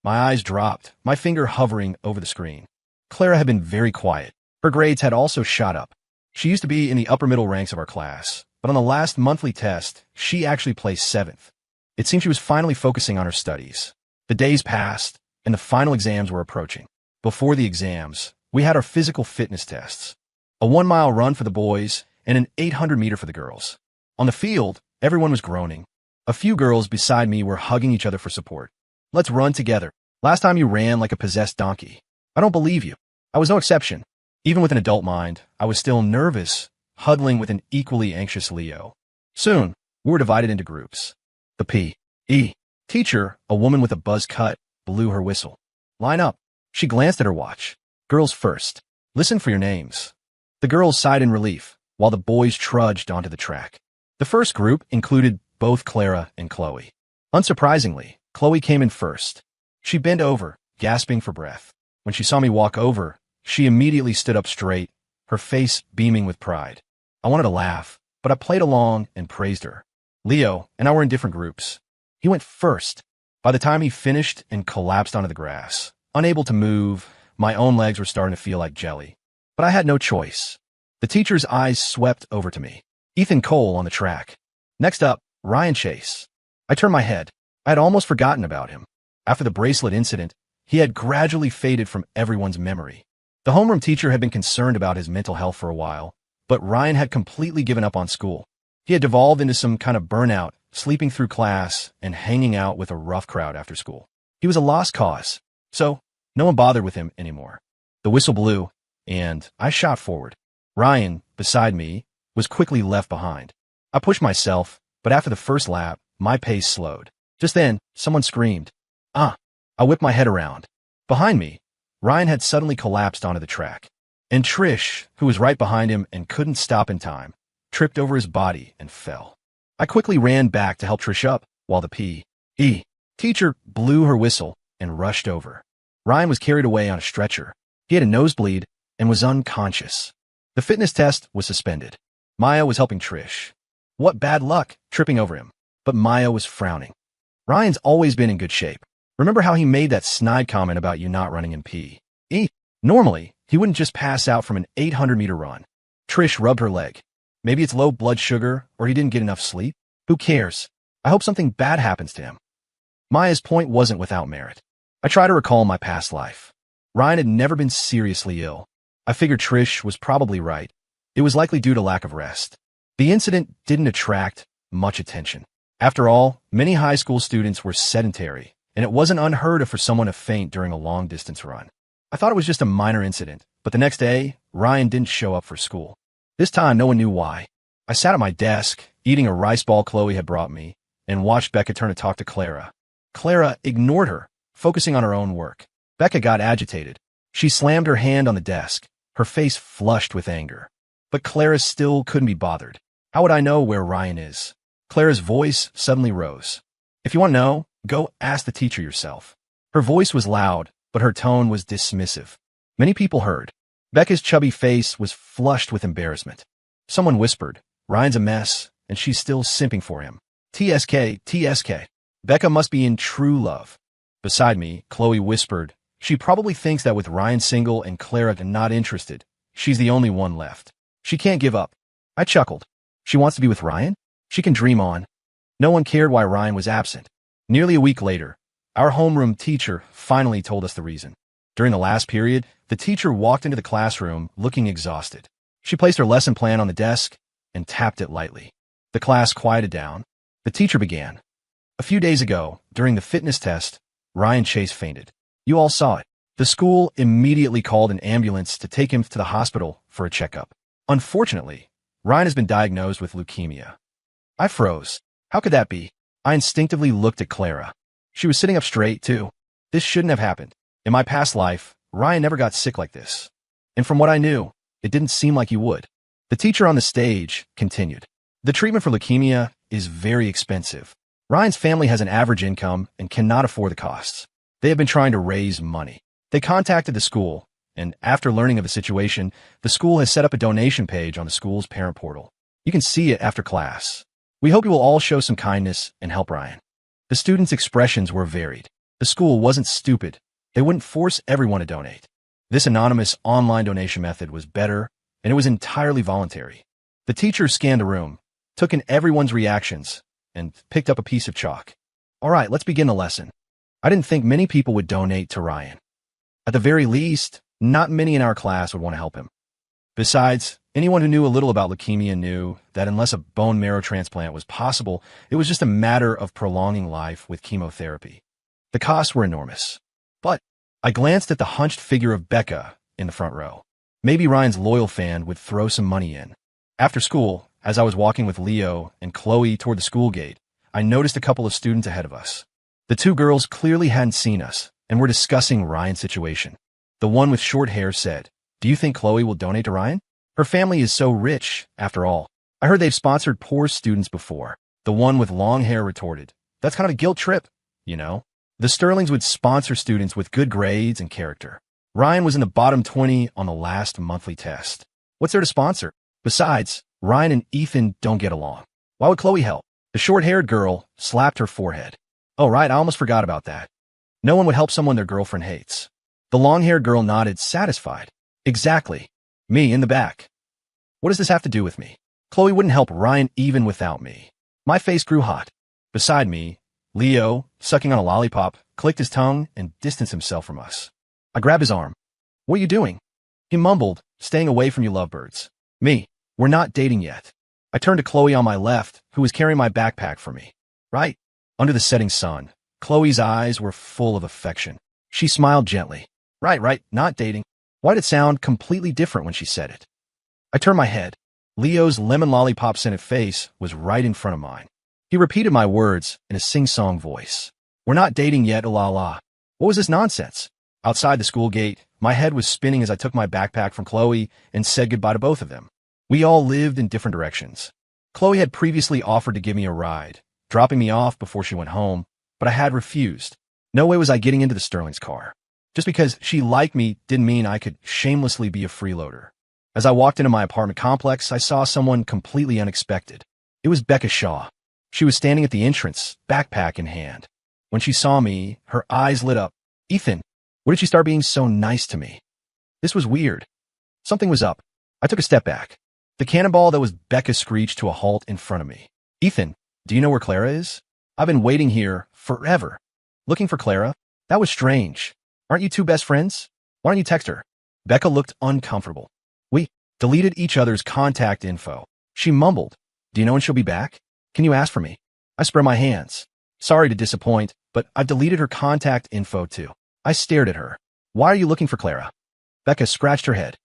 My eyes dropped, my finger hovering over the screen. Clara had been very quiet. Her grades had also shot up. She used to be in the upper middle ranks of our class, but on the last monthly test, she actually placed 7th. It seemed she was finally focusing on her studies. The days passed, and the final exams were approaching. Before the exams, we had our physical fitness tests. A 1-mile run for the boys and an 800-meter for the girls. On the field, everyone was groaning. A few girls beside me were hugging each other for support. "Let's run together. Last time you ran like a possessed donkey." "I don't believe you." I was no exception. Even with an adult mind, I was still nervous, huddling with an equally anxious Leo. Soon, we were divided into groups. The P.E. teacher, a woman with a buzz cut, blew her whistle. Line up. She glanced at her watch. Girls first. Listen for your names. The girls sighed in relief, while the boys trudged onto the track. The first group included both Clara and Chloe. Unsurprisingly, Chloe came in first. She bent over, gasping for breath. When she saw me walk over, she immediately stood up straight, her face beaming with pride. I wanted to laugh, but I played along and praised her. Leo and I were in different groups. He went first. By the time he finished and collapsed onto the grass, unable to move, my own legs were starting to feel like jelly. But I had no choice. The teacher's eyes swept over to me. Ethan Cole on the track. Next up, Ryan Chase. I turned my head. I had almost forgotten about him. After the bracelet incident, he had gradually faded from everyone's memory. The homeroom teacher had been concerned about his mental health for a while, but Ryan had completely given up on school. He had devolved into some kind of burnout, sleeping through class and hanging out with a rough crowd after school. He was a lost cause, so no one bothered with him anymore. The whistle blew, and I shot forward. Ryan, beside me, was quickly left behind. I pushed myself, but after the first lap, my pace slowed. Just then, someone screamed. Ah! I whipped my head around. Behind me, Ryan had suddenly collapsed onto the track. And Trish, who was right behind him and couldn't stop in time, tripped over his body and fell. I quickly ran back to help Trish up, while the P.E. teacher blew her whistle and rushed over. Ryan was carried away on a stretcher. He had a nosebleed and was unconscious. The fitness test was suspended. Maya was helping Trish. What bad luck, tripping over him. But Maya was frowning. Ryan's always been in good shape. Remember how he made that snide comment about you not running in P.E.? Normally, he wouldn't just pass out from an 800-meter run. Trish rubbed her leg. Maybe it's low blood sugar, or he didn't get enough sleep. Who cares? I hope something bad happens to him. Maya's point wasn't without merit. I tried to recall my past life. Ryan had never been seriously ill. I figured Trish was probably right. It was likely due to lack of rest. The incident didn't attract much attention. After all, many high school students were sedentary, and it wasn't unheard of for someone to faint during a long-distance run. I thought it was just a minor incident, but the next day, Ryan didn't show up for school. This time, no one knew why. I sat at my desk, eating a rice ball Chloe had brought me, and watched Becca turn to talk to Clara. Clara ignored her, focusing on her own work. Becca got agitated. She slammed her hand on the desk, her face flushed with anger. But Clara still couldn't be bothered. How would I know where Ryan is? Clara's voice suddenly rose. If you want to know, go ask the teacher yourself. Her voice was loud, but her tone was dismissive. Many people heard. Becca's chubby face was flushed with embarrassment. Someone whispered, Ryan's a mess, and she's still simping for him. TSK, TSK. Becca must be in true love. Beside me, Chloe whispered, she probably thinks that with Ryan single and Clara not interested, she's the only one left. She can't give up. I chuckled. She wants to be with Ryan? She can dream on. No one cared why Ryan was absent. Nearly a week later, our homeroom teacher finally told us the reason. During the last period, the teacher walked into the classroom looking exhausted. She placed her lesson plan on the desk and tapped it lightly. The class quieted down. The teacher began. A few days ago, during the fitness test, Ryan Chase fainted. You all saw it. The school immediately called an ambulance to take him to the hospital for a checkup. Unfortunately, Ryan has been diagnosed with leukemia. I froze. How could that be? I instinctively looked at Clara. She was sitting up straight, too. This shouldn't have happened. In my past life, Ryan never got sick like this. And from what I knew, it didn't seem like he would. The teacher on the stage continued. The treatment for leukemia is very expensive. Ryan's family has an average income and cannot afford the costs. They have been trying to raise money. They contacted the school, and after learning of the situation, the school has set up a donation page on the school's parent portal. You can see it after class. We hope you will all show some kindness and help Ryan. The students' expressions were varied. The school wasn't stupid. They wouldn't force everyone to donate. This anonymous online donation method was better, and it was entirely voluntary. The teacher scanned the room, took in everyone's reactions, and picked up a piece of chalk. All right, let's begin the lesson. I didn't think many people would donate to Ryan. At the very least, not many in our class would want to help him. Besides, anyone who knew a little about leukemia knew that unless a bone marrow transplant was possible, it was just a matter of prolonging life with chemotherapy. The costs were enormous. But I glanced at the hunched figure of Becca in the front row. Maybe Ryan's loyal fan would throw some money in. After school, as I was walking with Leo and Chloe toward the school gate, I noticed a couple of students ahead of us. The two girls clearly hadn't seen us, and were discussing Ryan's situation. The one with short hair said, "Do you think Chloe will donate to Ryan? Her family is so rich, after all. I heard they've sponsored poor students before." The one with long hair retorted, "That's kind of a guilt trip, you know. The Sterlings would sponsor students with good grades and character. Ryan was in the bottom 20 on the last monthly test. What's there to sponsor? Besides, Ryan and Ethan don't get along. Why would Chloe help?" The short-haired girl slapped her forehead. "Oh, right, I almost forgot about that. No one would help someone their girlfriend hates." The long-haired girl nodded, satisfied. "Exactly. Me in the back. What does this have to do with me? Chloe wouldn't help Ryan even without me." My face grew hot. Beside me, Leo, sucking on a lollipop, clicked his tongue and distanced himself from us. I grabbed his arm. "What are you doing?" He mumbled, "Staying away from you lovebirds." "Me, we're not dating yet." I turned to Chloe on my left, who was carrying my backpack for me. "Right." Under the setting sun, Chloe's eyes were full of affection. She smiled gently. Right, not dating." Why did it sound completely different when she said it? I turned my head. Leo's lemon lollipop-scented face was right in front of mine. He repeated my words in a sing-song voice. "We're not dating yet, la la." What was this nonsense? Outside the school gate, my head was spinning as I took my backpack from Chloe and said goodbye to both of them. We all lived in different directions. Chloe had previously offered to give me a ride, dropping me off before she went home, but I had refused. No way was I getting into the Sterling's car. Just because she liked me didn't mean I could shamelessly be a freeloader. As I walked into my apartment complex, I saw someone completely unexpected. It was Becca Shaw. She was standing at the entrance, backpack in hand. When she saw me, her eyes lit up. "Ethan, where did she start being so nice to me?" This was weird. Something was up. I took a step back. The cannonball that was Becca screeched to a halt in front of me. "Ethan, do you know where Clara is? I've been waiting here forever." "Looking for Clara? That was strange. Aren't you two best friends? Why don't you text her?" Becca looked uncomfortable. "We deleted each other's contact info." She mumbled, "Do you know when she'll be back? Can you ask for me?" I spread my hands. "Sorry to disappoint, but I've deleted her contact info too." I stared at her. "Why are you looking for Clara?" Becca scratched her head.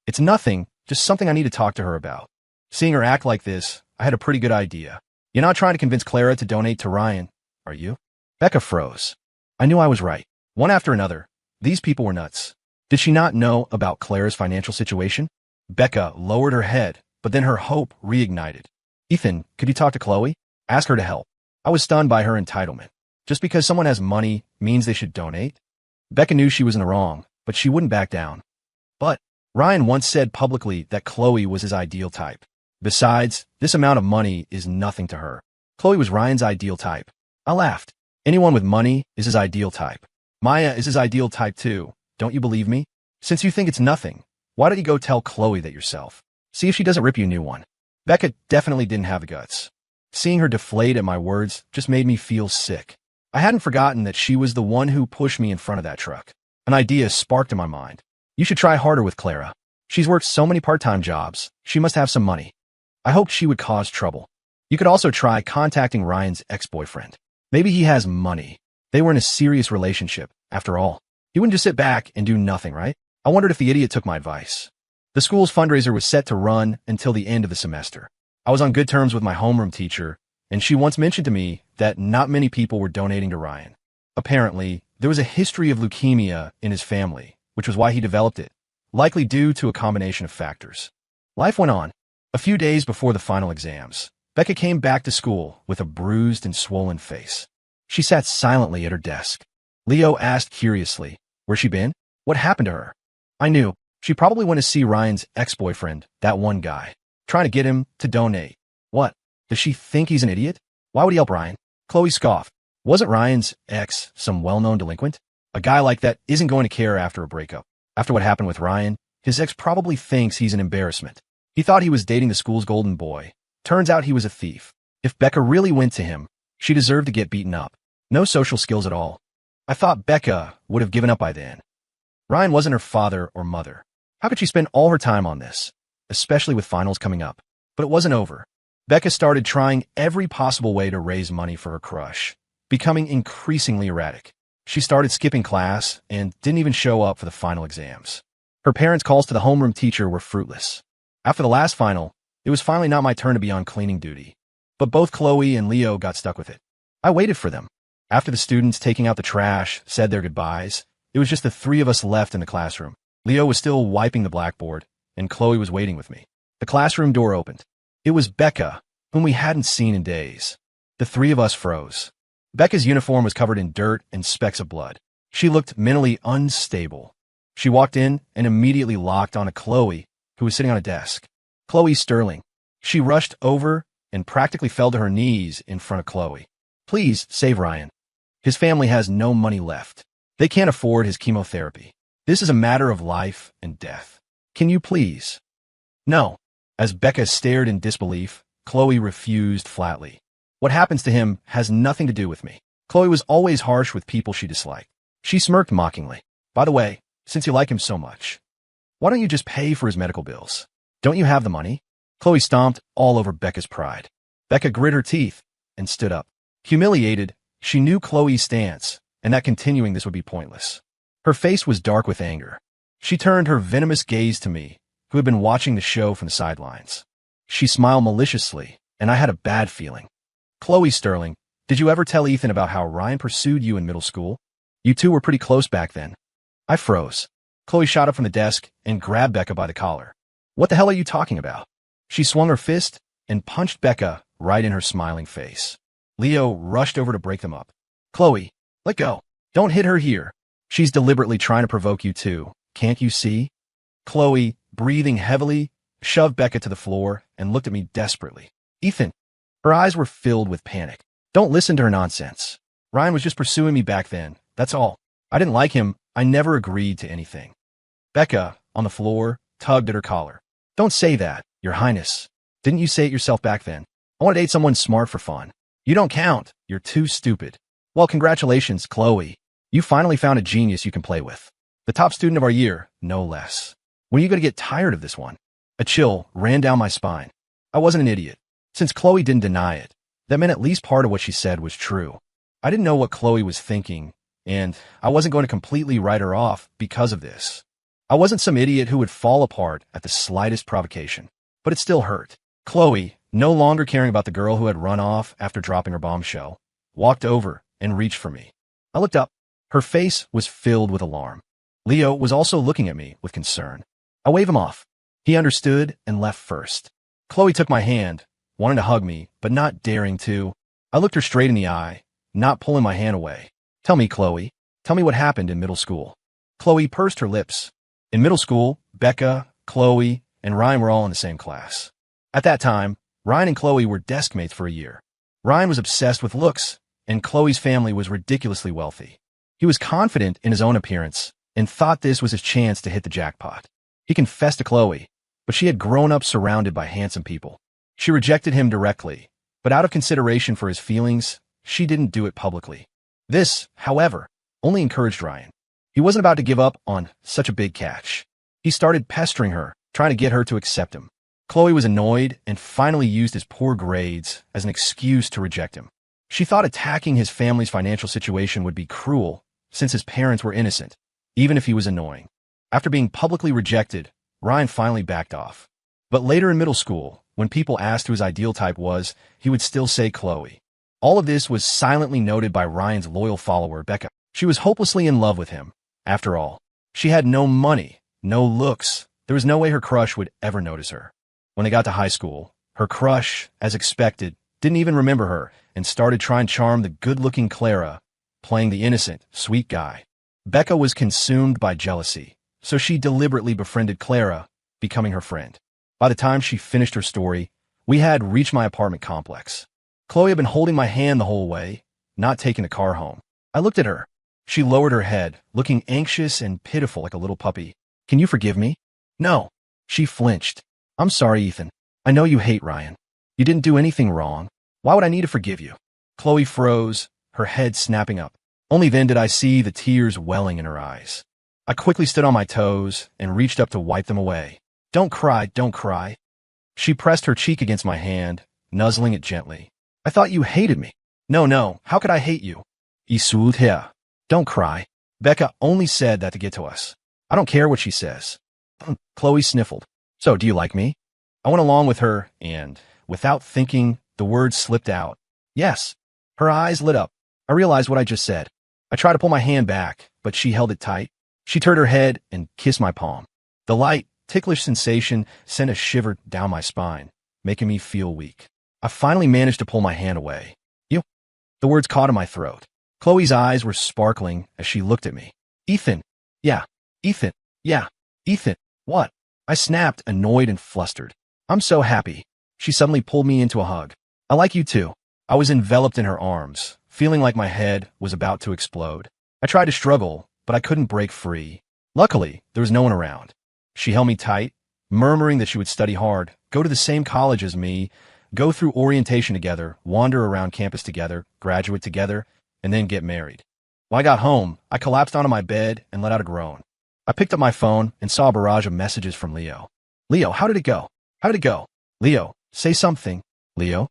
"It's nothing, just something I need to talk to her about." Seeing her act like this, I had a pretty good idea. "You're not trying to convince Clara to donate to Ryan, are you?" Becca froze. I knew I was right. One after another, these people were nuts. Did she not know about Clara's financial situation? Becca lowered her head, but then her hope reignited. "Ethan, could you talk to Chloe? Ask her to help." I was stunned by her entitlement. Just because someone has money means they should donate? Becca knew she was in the wrong, but she wouldn't back down. But Ryan once said publicly that Chloe was his ideal type. Besides, this amount of money is nothing to her. Chloe was Ryan's ideal type. I laughed. Anyone with money is his ideal type. Maya is his ideal type too. Don't you believe me? Since you think it's nothing, why don't you go tell Chloe that yourself? See if she doesn't rip you a new one. Becca definitely didn't have the guts. Seeing her deflate at my words just made me feel sick. I hadn't forgotten that she was the one who pushed me in front of that truck. An idea sparked in my mind. "You should try harder with Clara. She's worked so many part-time jobs. She must have some money." I hoped she would cause trouble. "You could also try contacting Ryan's ex-boyfriend. Maybe he has money. They were in a serious relationship, after all. He wouldn't just sit back and do nothing, right?" I wondered if the idiot took my advice. The school's fundraiser was set to run until the end of the semester. I was on good terms with my homeroom teacher, and she once mentioned to me that not many people were donating to Ryan. Apparently, there was a history of leukemia in his family, which was why he developed it, likely due to a combination of factors. Life went on. A few days before the final exams, Becca came back to school with a bruised and swollen face. She sat silently at her desk. Leo asked curiously, "Where's she been? What happened to her?" I knew. She probably went to see Ryan's ex-boyfriend, that one guy, trying to get him to donate. What? Does she think he's an idiot? Why would he help Ryan? Chloe scoffed. Wasn't Ryan's ex some well-known delinquent? A guy like that isn't going to care after a breakup. After what happened with Ryan, his ex probably thinks he's an embarrassment. He thought he was dating the school's golden boy. Turns out he was a thief. If Becca really went to him, she deserved to get beaten up. No social skills at all. I thought Becca would have given up by then. Ryan wasn't her father or mother. How could she spend all her time on this, especially with finals coming up? But it wasn't over. Becca started trying every possible way to raise money for her crush, becoming increasingly erratic. She started skipping class and didn't even show up for the final exams. Her parents' calls to the homeroom teacher were fruitless. After the last final, it was finally not my turn to be on cleaning duty. But both Chloe and Leo got stuck with it. I waited for them. After the students taking out the trash said their goodbyes, it was just the three of us left in the classroom. Leo was still wiping the blackboard, and Chloe was waiting with me. The classroom door opened. It was Becca, whom we hadn't seen in days. The three of us froze. Becca's uniform was covered in dirt and specks of blood. She looked mentally unstable. She walked in and immediately locked onto Chloe, who was sitting on a desk. Chloe Sterling. She rushed over and practically fell to her knees in front of Chloe. Please save Ryan. His family has no money left. They can't afford his chemotherapy. This is a matter of life and death. Can you please? No. As Becca stared in disbelief, Chloe refused flatly. What happens to him has nothing to do with me. Chloe was always harsh with people she disliked. She smirked mockingly. By the way, since you like him so much, why don't you just pay for his medical bills? Don't you have the money? Chloe stomped all over Becca's pride. Becca grit her teeth and stood up. Humiliated, she knew Chloe's stance, and that continuing this would be pointless. Her face was dark with anger. She turned her venomous gaze to me, who had been watching the show from the sidelines. She smiled maliciously, and I had a bad feeling. Chloe Sterling, did you ever tell Ethan about how Ryan pursued you in middle school? You two were pretty close back then. I froze. Chloe shot up from the desk and grabbed Becca by the collar. What the hell are you talking about? She swung her fist and punched Becca right in her smiling face. Leo rushed over to break them up. Chloe, let go. Don't hit her here. She's deliberately trying to provoke you too. Can't you see? Chloe, breathing heavily, shoved Becca to the floor and looked at me desperately. Ethan. Her eyes were filled with panic. Don't listen to her nonsense. Ryan was just pursuing me back then. That's all. I didn't like him. I never agreed to anything. Becca, on the floor, tugged at her collar. Don't say that, Your Highness. Didn't you say it yourself back then? I want to date someone smart for fun. You don't count. You're too stupid. Well, congratulations, Chloe. You finally found a genius you can play with. The top student of our year, no less. When are you going to get tired of this one? A chill ran down my spine. I wasn't an idiot. Since Chloe didn't deny it, that meant at least part of what she said was true. I didn't know what Chloe was thinking, and I wasn't going to completely write her off because of this. I wasn't some idiot who would fall apart at the slightest provocation, but it still hurt. Chloe, no longer caring about the girl who had run off after dropping her bombshell, walked over and reached for me. I looked up. Her face was filled with alarm. Leo was also looking at me with concern. I waved him off. He understood and left first. Chloe took my hand, wanting to hug me, but not daring to. I looked her straight in the eye, not pulling my hand away. Tell me, Chloe. Tell me what happened in middle school. Chloe pursed her lips. In middle school, Becca, Chloe, and Ryan were all in the same class. At that time, Ryan and Chloe were desk mates for a year. Ryan was obsessed with looks, and Chloe's family was ridiculously wealthy. He was confident in his own appearance and thought this was his chance to hit the jackpot. He confessed to Chloe, but she had grown up surrounded by handsome people. She rejected him directly, but out of consideration for his feelings, she didn't do it publicly. This, however, only encouraged Ryan. He wasn't about to give up on such a big catch. He started pestering her, trying to get her to accept him. Chloe was annoyed and finally used his poor grades as an excuse to reject him. She thought attacking his family's financial situation would be cruel, since his parents were innocent, even if he was annoying. After being publicly rejected, Ryan finally backed off. But later in middle school, when people asked who his ideal type was, he would still say Chloe. All of this was silently noted by Ryan's loyal follower, Becca. She was hopelessly in love with him. After all, she had no money, no looks. There was no way her crush would ever notice her. When they got to high school, her crush, as expected, didn't even remember her and started trying to charm the good-looking Clara, playing the innocent, sweet guy. Becca was consumed by jealousy, so she deliberately befriended Clara, becoming her friend. By the time she finished her story, we had reached my apartment complex. Chloe had been holding my hand the whole way, not taking the car home. I looked at her. She lowered her head, looking anxious and pitiful like a little puppy. Can you forgive me? No. She flinched. I'm sorry, Ethan. I know you hate Ryan. You didn't do anything wrong. Why would I need to forgive you? Chloe froze, her head snapping up. Only then did I see the tears welling in her eyes. I quickly stood on my toes and reached up to wipe them away. Don't cry, don't cry. She pressed her cheek against my hand, nuzzling it gently. I thought you hated me. No, how could I hate you? Isoud here. Don't cry. Becca only said that to get to us. I don't care what she says. Chloe sniffled. So, do you like me? I went along with her, and, without thinking, the words slipped out. Yes. Her eyes lit up. I realized what I just said. I tried to pull my hand back, but she held it tight. She turned her head and kissed my palm. The light, ticklish sensation sent a shiver down my spine, making me feel weak. I finally managed to pull my hand away. You? The words caught in my throat. Chloe's eyes were sparkling as she looked at me. Ethan. Yeah. Ethan. Yeah. Ethan. What? I snapped, annoyed and flustered. I'm so happy. She suddenly pulled me into a hug. I like you too. I was enveloped in her arms, feeling like my head was about to explode. I tried to struggle, but I couldn't break free. Luckily, there was no one around. She held me tight, murmuring that she would study hard, go to the same college as me, go through orientation together, wander around campus together, graduate together, and then get married. When I got home, I collapsed onto my bed and let out a groan. I picked up my phone and saw a barrage of messages from Leo. Leo, how did it go? How did it go? Leo, say something. Leo,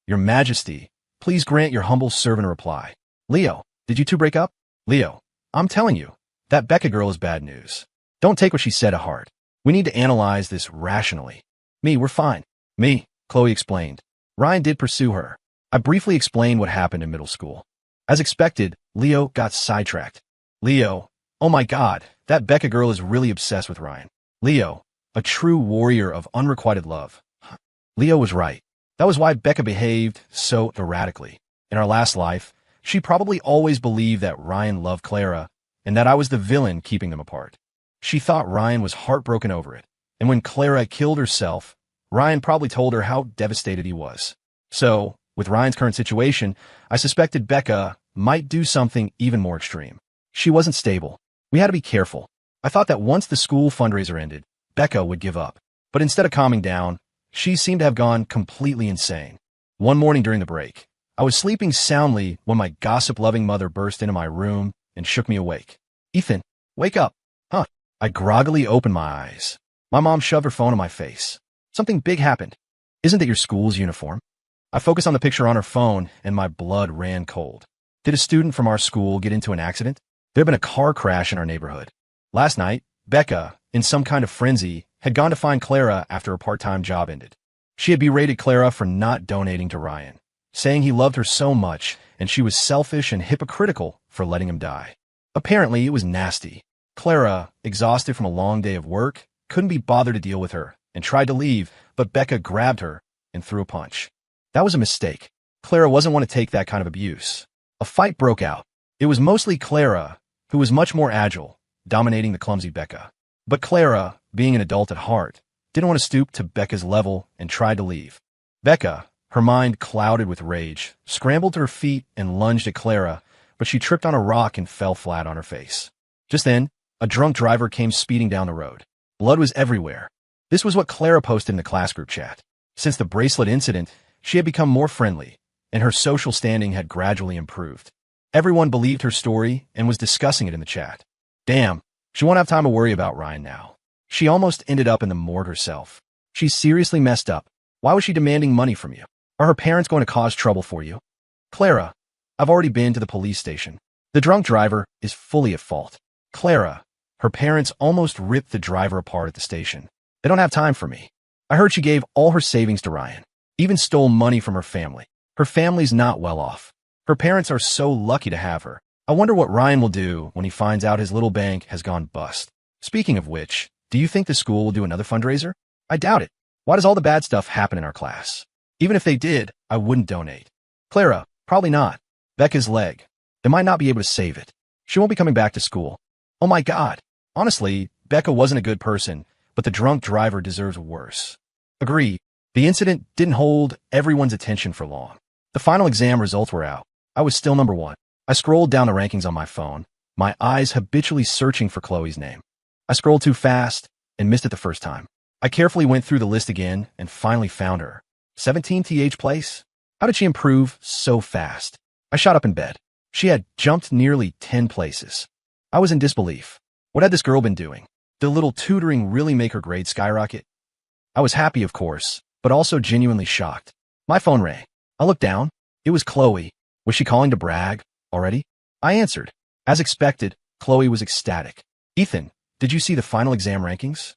Your Majesty, please grant your humble servant a reply. Leo, did you two break up? Leo, I'm telling you, that Becca girl is bad news. Don't take what she said to heart. We need to analyze this rationally. Me, we're fine. Me, Chloe explained. Ryan did pursue her. I briefly explained what happened in middle school. As expected, Leo got sidetracked. Leo, oh my God, that Becca girl is really obsessed with Ryan. Leo, a true warrior of unrequited love. Leo was right. That was why Becca behaved so erratically. In our last life, she probably always believed that Ryan loved Clara and that I was the villain keeping them apart. She thought Ryan was heartbroken over it, and when Clara killed herself, Ryan probably told her how devastated he was. So, with Ryan's current situation, I suspected Becca might do something even more extreme. She wasn't stable. We had to be careful. I thought that once the school fundraiser ended, Becca would give up. But instead of calming down, she seemed to have gone completely insane. One morning during the break, I was sleeping soundly when my gossip-loving mother burst into my room and shook me awake. Ethan, wake up. Huh. I groggily opened my eyes. My mom shoved her phone in my face. Something big happened. Isn't that your school's uniform? I focused on the picture on her phone and my blood ran cold. Did a student from our school get into an accident? There had been a car crash in our neighborhood. Last night, Becca, in some kind of frenzy, had gone to find Clara after her part-time job ended. She had berated Clara for not donating to Ryan, saying he loved her so much and she was selfish and hypocritical for letting him die. Apparently, it was nasty. Clara, exhausted from a long day of work, couldn't be bothered to deal with her and tried to leave, but Becca grabbed her and threw a punch. That was a mistake. Clara wasn't one to take that kind of abuse. A fight broke out. It was mostly Clara, who was much more agile, dominating the clumsy Becca. But Clara, being an adult at heart, didn't want to stoop to Becca's level and tried to leave. Becca, her mind clouded with rage, scrambled to her feet and lunged at Clara, but she tripped on a rock and fell flat on her face. Just then, a drunk driver came speeding down the road. Blood was everywhere. This was what Clara posted in the class group chat. Since the bracelet incident, she had become more friendly, and her social standing had gradually improved. Everyone believed her story and was discussing it in the chat. Damn, she won't have time to worry about Ryan now. She almost ended up in the morgue herself. She's seriously messed up. Why was she demanding money from you? Are her parents going to cause trouble for you? Clara, I've already been to the police station. The drunk driver is fully at fault. Clara, her parents almost ripped the driver apart at the station. They don't have time for me. I heard she gave all her savings to Ryan, even stole money from her family. Her family's not well off. Her parents are so lucky to have her. I wonder what Ryan will do when he finds out his little bank has gone bust. Speaking of which, do you think the school will do another fundraiser? I doubt it. Why does all the bad stuff happen in our class? Even if they did, I wouldn't donate. Clara, probably not. Becca's leg. They might not be able to save it. She won't be coming back to school. Oh my God. Honestly, Becca wasn't a good person, but the drunk driver deserves worse. Agree. The incident didn't hold everyone's attention for long. The final exam results were out. I was still number one. I scrolled down the rankings on my phone, my eyes habitually searching for Chloe's name. I scrolled too fast and missed it the first time. I carefully went through the list again and finally found her. 17th place? How did she improve so fast? I shot up in bed. She had jumped nearly 10 places. I was in disbelief. What had this girl been doing? Did a little tutoring really make her grade skyrocket? I was happy, of course, but also genuinely shocked. My phone rang. I looked down. It was Chloe. Was she calling to brag already? I answered. As expected, Chloe was ecstatic. Ethan, did you see the final exam rankings?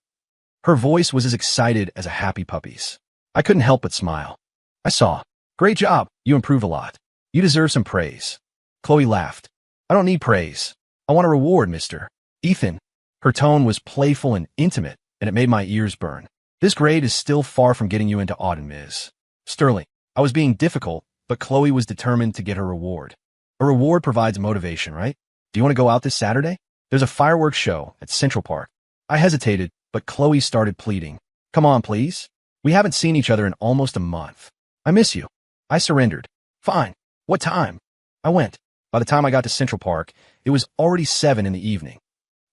Her voice was as excited as a happy puppy's. I couldn't help but smile. I saw. Great job. You improved a lot. You deserve some praise. Chloe laughed. I don't need praise. I want a reward, Mr. Ethan. Her tone was playful and intimate, and it made my ears burn. This grade is still far from getting you into Auden, Ms. Sterling. I was being difficult, but Chloe was determined to get her reward. A reward provides motivation, right? Do you want to go out this Saturday? There's a fireworks show at Central Park. I hesitated, but Chloe started pleading. Come on, please. We haven't seen each other in almost a month. I miss you. I surrendered. Fine. What time? I went. By the time I got to Central Park, it was already 7 in the evening.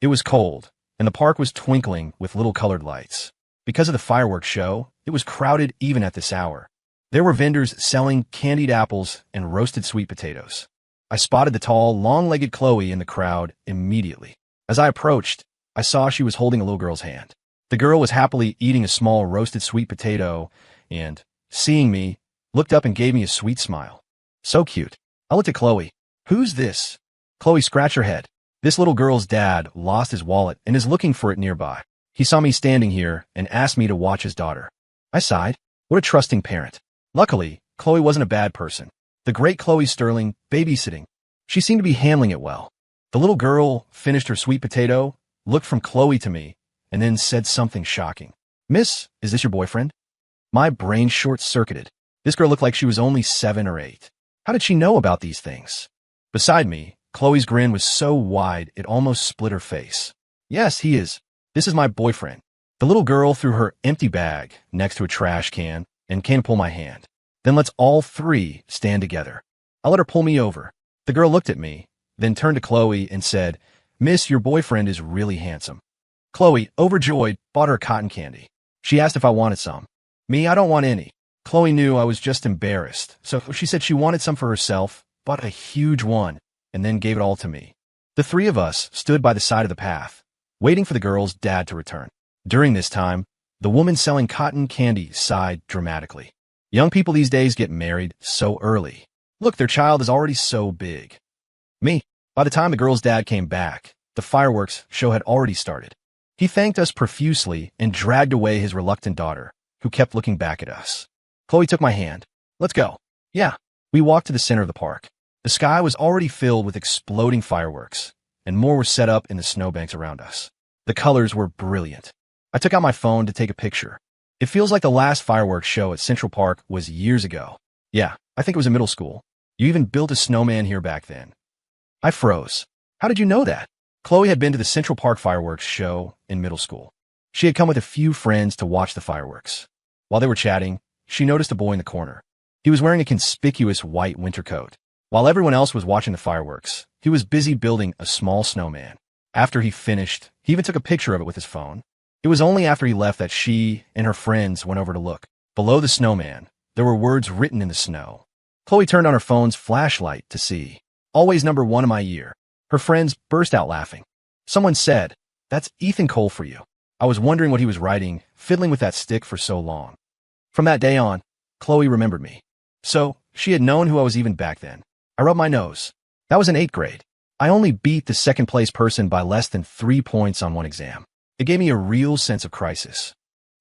It was cold, and the park was twinkling with little colored lights. Because of the fireworks show, it was crowded even at this hour. There were vendors selling candied apples and roasted sweet potatoes. I spotted the tall, long-legged Chloe in the crowd immediately. As I approached, I saw she was holding a little girl's hand. The girl was happily eating a small roasted sweet potato and, seeing me, looked up and gave me a sweet smile. So cute. I looked at Chloe. Who's this? Chloe scratched her head. This little girl's dad lost his wallet and is looking for it nearby. He saw me standing here and asked me to watch his daughter. I sighed. What a trusting parent. Luckily, Chloe wasn't a bad person. The great Chloe Sterling, babysitting. She seemed to be handling it well. The little girl finished her sweet potato, looked from Chloe to me, and then said something shocking. Miss, is this your boyfriend? My brain short-circuited. This girl looked like she was only 7 or 8. How did she know about these things? Beside me, Chloe's grin was so wide it almost split her face. Yes, he is. This is my boyfriend. The little girl threw her empty bag next to a trash can and came to pull my hand. Then let's all 3 stand together. I let her pull me over. The girl looked at me, then turned to Chloe and said, Miss, your boyfriend is really handsome. Chloe, overjoyed, bought her cotton candy. She asked if I wanted some. Me, I don't want any. Chloe knew I was just embarrassed, so she said she wanted some for herself, bought a huge one, and then gave it all to me. The 3 of us stood by the side of the path, waiting for the girl's dad to return. During this time, the woman selling cotton candy sighed dramatically. Young people these days get married so early. Look, their child is already so big. Me, by the time the girl's dad came back, the fireworks show had already started. He thanked us profusely and dragged away his reluctant daughter, who kept looking back at us. Chloe took my hand. Let's go. Yeah. We walked to the center of the park. The sky was already filled with exploding fireworks, and more were set up in the snowbanks around us. The colors were brilliant. I took out my phone to take a picture. It feels like the last fireworks show at Central Park was years ago. Yeah, I think it was in middle school. You even built a snowman here back then. I froze. How did you know that? Chloe had been to the Central Park fireworks show in middle school. She had come with a few friends to watch the fireworks. While they were chatting, she noticed a boy in the corner. He was wearing a conspicuous white winter coat. While everyone else was watching the fireworks, he was busy building a small snowman. After he finished, he even took a picture of it with his phone. It was only after he left that she and her friends went over to look. Below the snowman, there were words written in the snow. Chloe turned on her phone's flashlight to see. Always number 1 in my year. Her friends burst out laughing. Someone said, That's Ethan Cole for you. I was wondering what he was writing, fiddling with that stick for so long. From that day on, Chloe remembered me. So, she had known who I was even back then. I rubbed my nose. That was in 8th grade. I only beat the second-place person by less than 3 points on one exam. It gave me a real sense of crisis.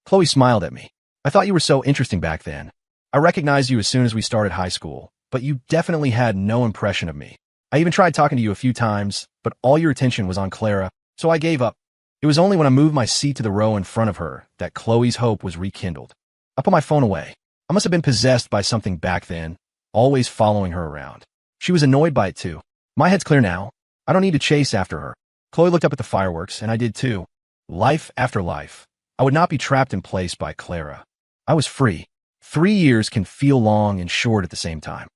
Chloe smiled at me. I thought you were so interesting back then. I recognized you as soon as we started high school, but you definitely had no impression of me. I even tried talking to you a few times, but all your attention was on Clara, so I gave up. It was only when I moved my seat to the row in front of her that Chloe's hope was rekindled. I put my phone away. I must have been possessed by something back then, always following her around. She was annoyed by it too. My head's clear now. I don't need to chase after her. Chloe looked up at the fireworks, and I did too. Life after life. I would not be trapped in place by Clara. I was free. 3 years can feel long and short at the same time.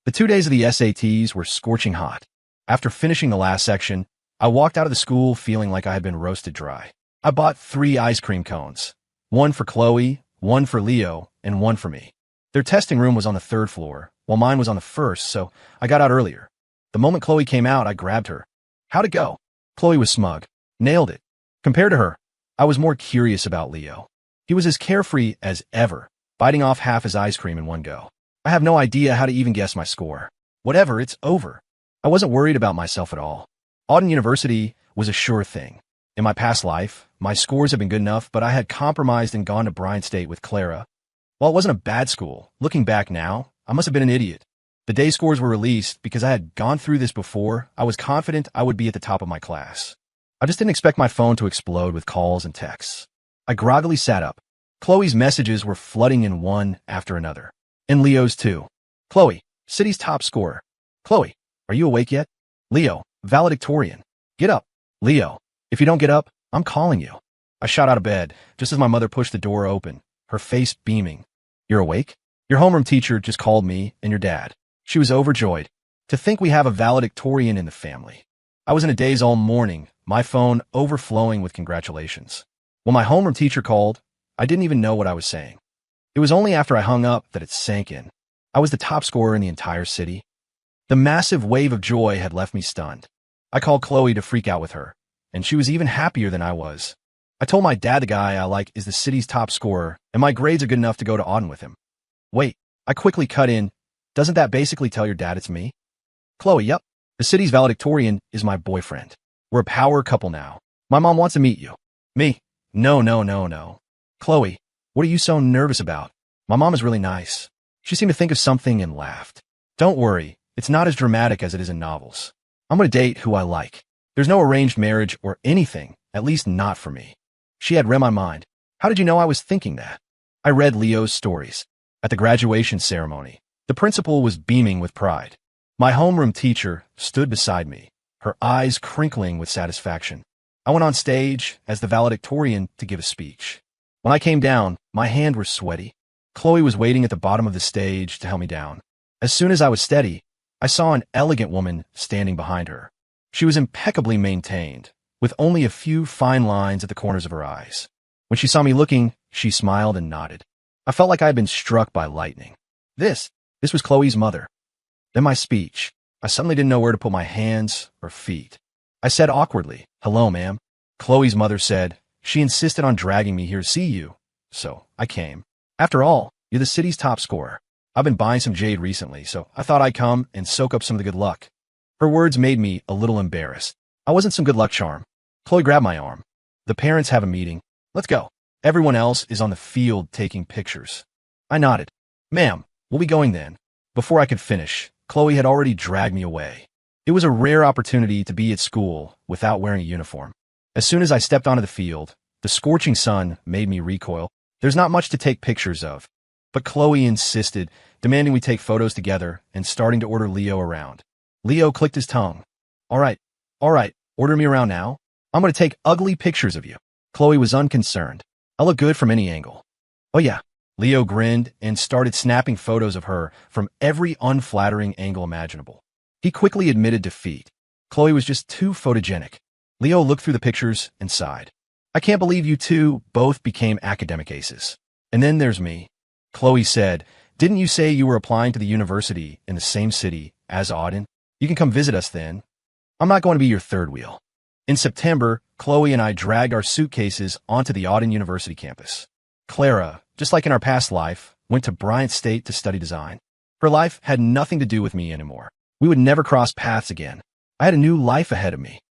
The 2 days of the SATs were scorching hot. After finishing the last section, I walked out of the school feeling like I had been roasted dry. I bought 3 ice cream cones. 1 for Chloe, 1 for Leo, and 1 for me. Their testing room was on the 3rd floor, while mine was on the 1st, so I got out earlier. The moment Chloe came out, I grabbed her. How'd it go? Chloe was smug. Nailed it. Compared to her, I was more curious about Leo. He was as carefree as ever, biting off half his ice cream in one go. I have no idea how to even guess my score. Whatever, it's over. I wasn't worried about myself at all. Auden University was a sure thing. In my past life, my scores had been good enough, but I had compromised and gone to Bryant State with Clara. While it wasn't a bad school, looking back now, I must have been an idiot. The day scores were released because I had gone through this before. I was confident I would be at the top of my class. I just didn't expect my phone to explode with calls and texts. I groggily sat up. Chloe's messages were flooding in one after another. And Leo's too. Chloe, city's top scorer. Chloe, are you awake yet? Leo, valedictorian. Get up. Leo, if you don't get up, I'm calling you. I shot out of bed just as my mother pushed the door open, her face beaming. You're awake? Your homeroom teacher just called me and your dad. She was overjoyed. To think we have a valedictorian in the family. I was in a daze all morning, my phone overflowing with congratulations. When my homeroom teacher called, I didn't even know what I was saying. It was only after I hung up that it sank in. I was the top scorer in the entire city. The massive wave of joy had left me stunned. I called Chloe to freak out with her, and she was even happier than I was. I told my dad the guy I like is the city's top scorer, and my grades are good enough to go to Auden with him. Wait, I quickly cut in. Doesn't that basically tell your dad it's me? Chloe, yep. The city's valedictorian is my boyfriend. We're a power couple now. My mom wants to meet you. Me? No. Chloe, what are you so nervous about? My mom is really nice. She seemed to think of something and laughed. Don't worry, it's not as dramatic as it is in novels. I'm going to date who I like. There's no arranged marriage or anything, at least not for me. She had read my mind. How did you know I was thinking that? I read Leo's stories. At the graduation ceremony, the principal was beaming with pride. My homeroom teacher stood beside me, her eyes crinkling with satisfaction. I went on stage as the valedictorian to give a speech. When I came down, my hands were sweaty. Chloe was waiting at the bottom of the stage to help me down. As soon as I was steady, I saw an elegant woman standing behind her. She was impeccably maintained, with only a few fine lines at the corners of her eyes. When she saw me looking, she smiled and nodded. I felt like I had been struck by lightning. This was Chloe's mother. Then my speech. I suddenly didn't know where to put my hands or feet. I said awkwardly, "Hello, ma'am." Chloe's mother said, "She insisted on dragging me here to see you." So I came. After all, you're the city's top scorer. I've been buying some jade recently, so I thought I'd come and soak up some of the good luck. Her words made me a little embarrassed. I wasn't some good luck charm. Chloe grabbed my arm. The parents have a meeting. Let's go. Everyone else is on the field taking pictures. I nodded. Ma'am, we'll be going then. Before I could finish, Chloe had already dragged me away. It was a rare opportunity to be at school without wearing a uniform. As soon as I stepped onto the field, the scorching sun made me recoil. There's not much to take pictures of. But Chloe insisted, demanding we take photos together and starting to order Leo around. Leo clicked his tongue. All right, order me around now. I'm going to take ugly pictures of you. Chloe was unconcerned. I look good from any angle. Oh yeah. Leo grinned and started snapping photos of her from every unflattering angle imaginable. He quickly admitted defeat. Chloe was just too photogenic. Leo looked through the pictures and sighed. I can't believe you two both became academic aces. And then there's me. Chloe said, didn't you say you were applying to the university in the same city as Auden? You can come visit us then. I'm not going to be your third wheel. In September, Chloe and I dragged our suitcases onto the Auden University campus. Clara, just like in our past life, went to Bryant State to study design. Her life had nothing to do with me anymore. We would never cross paths again. I had a new life ahead of me.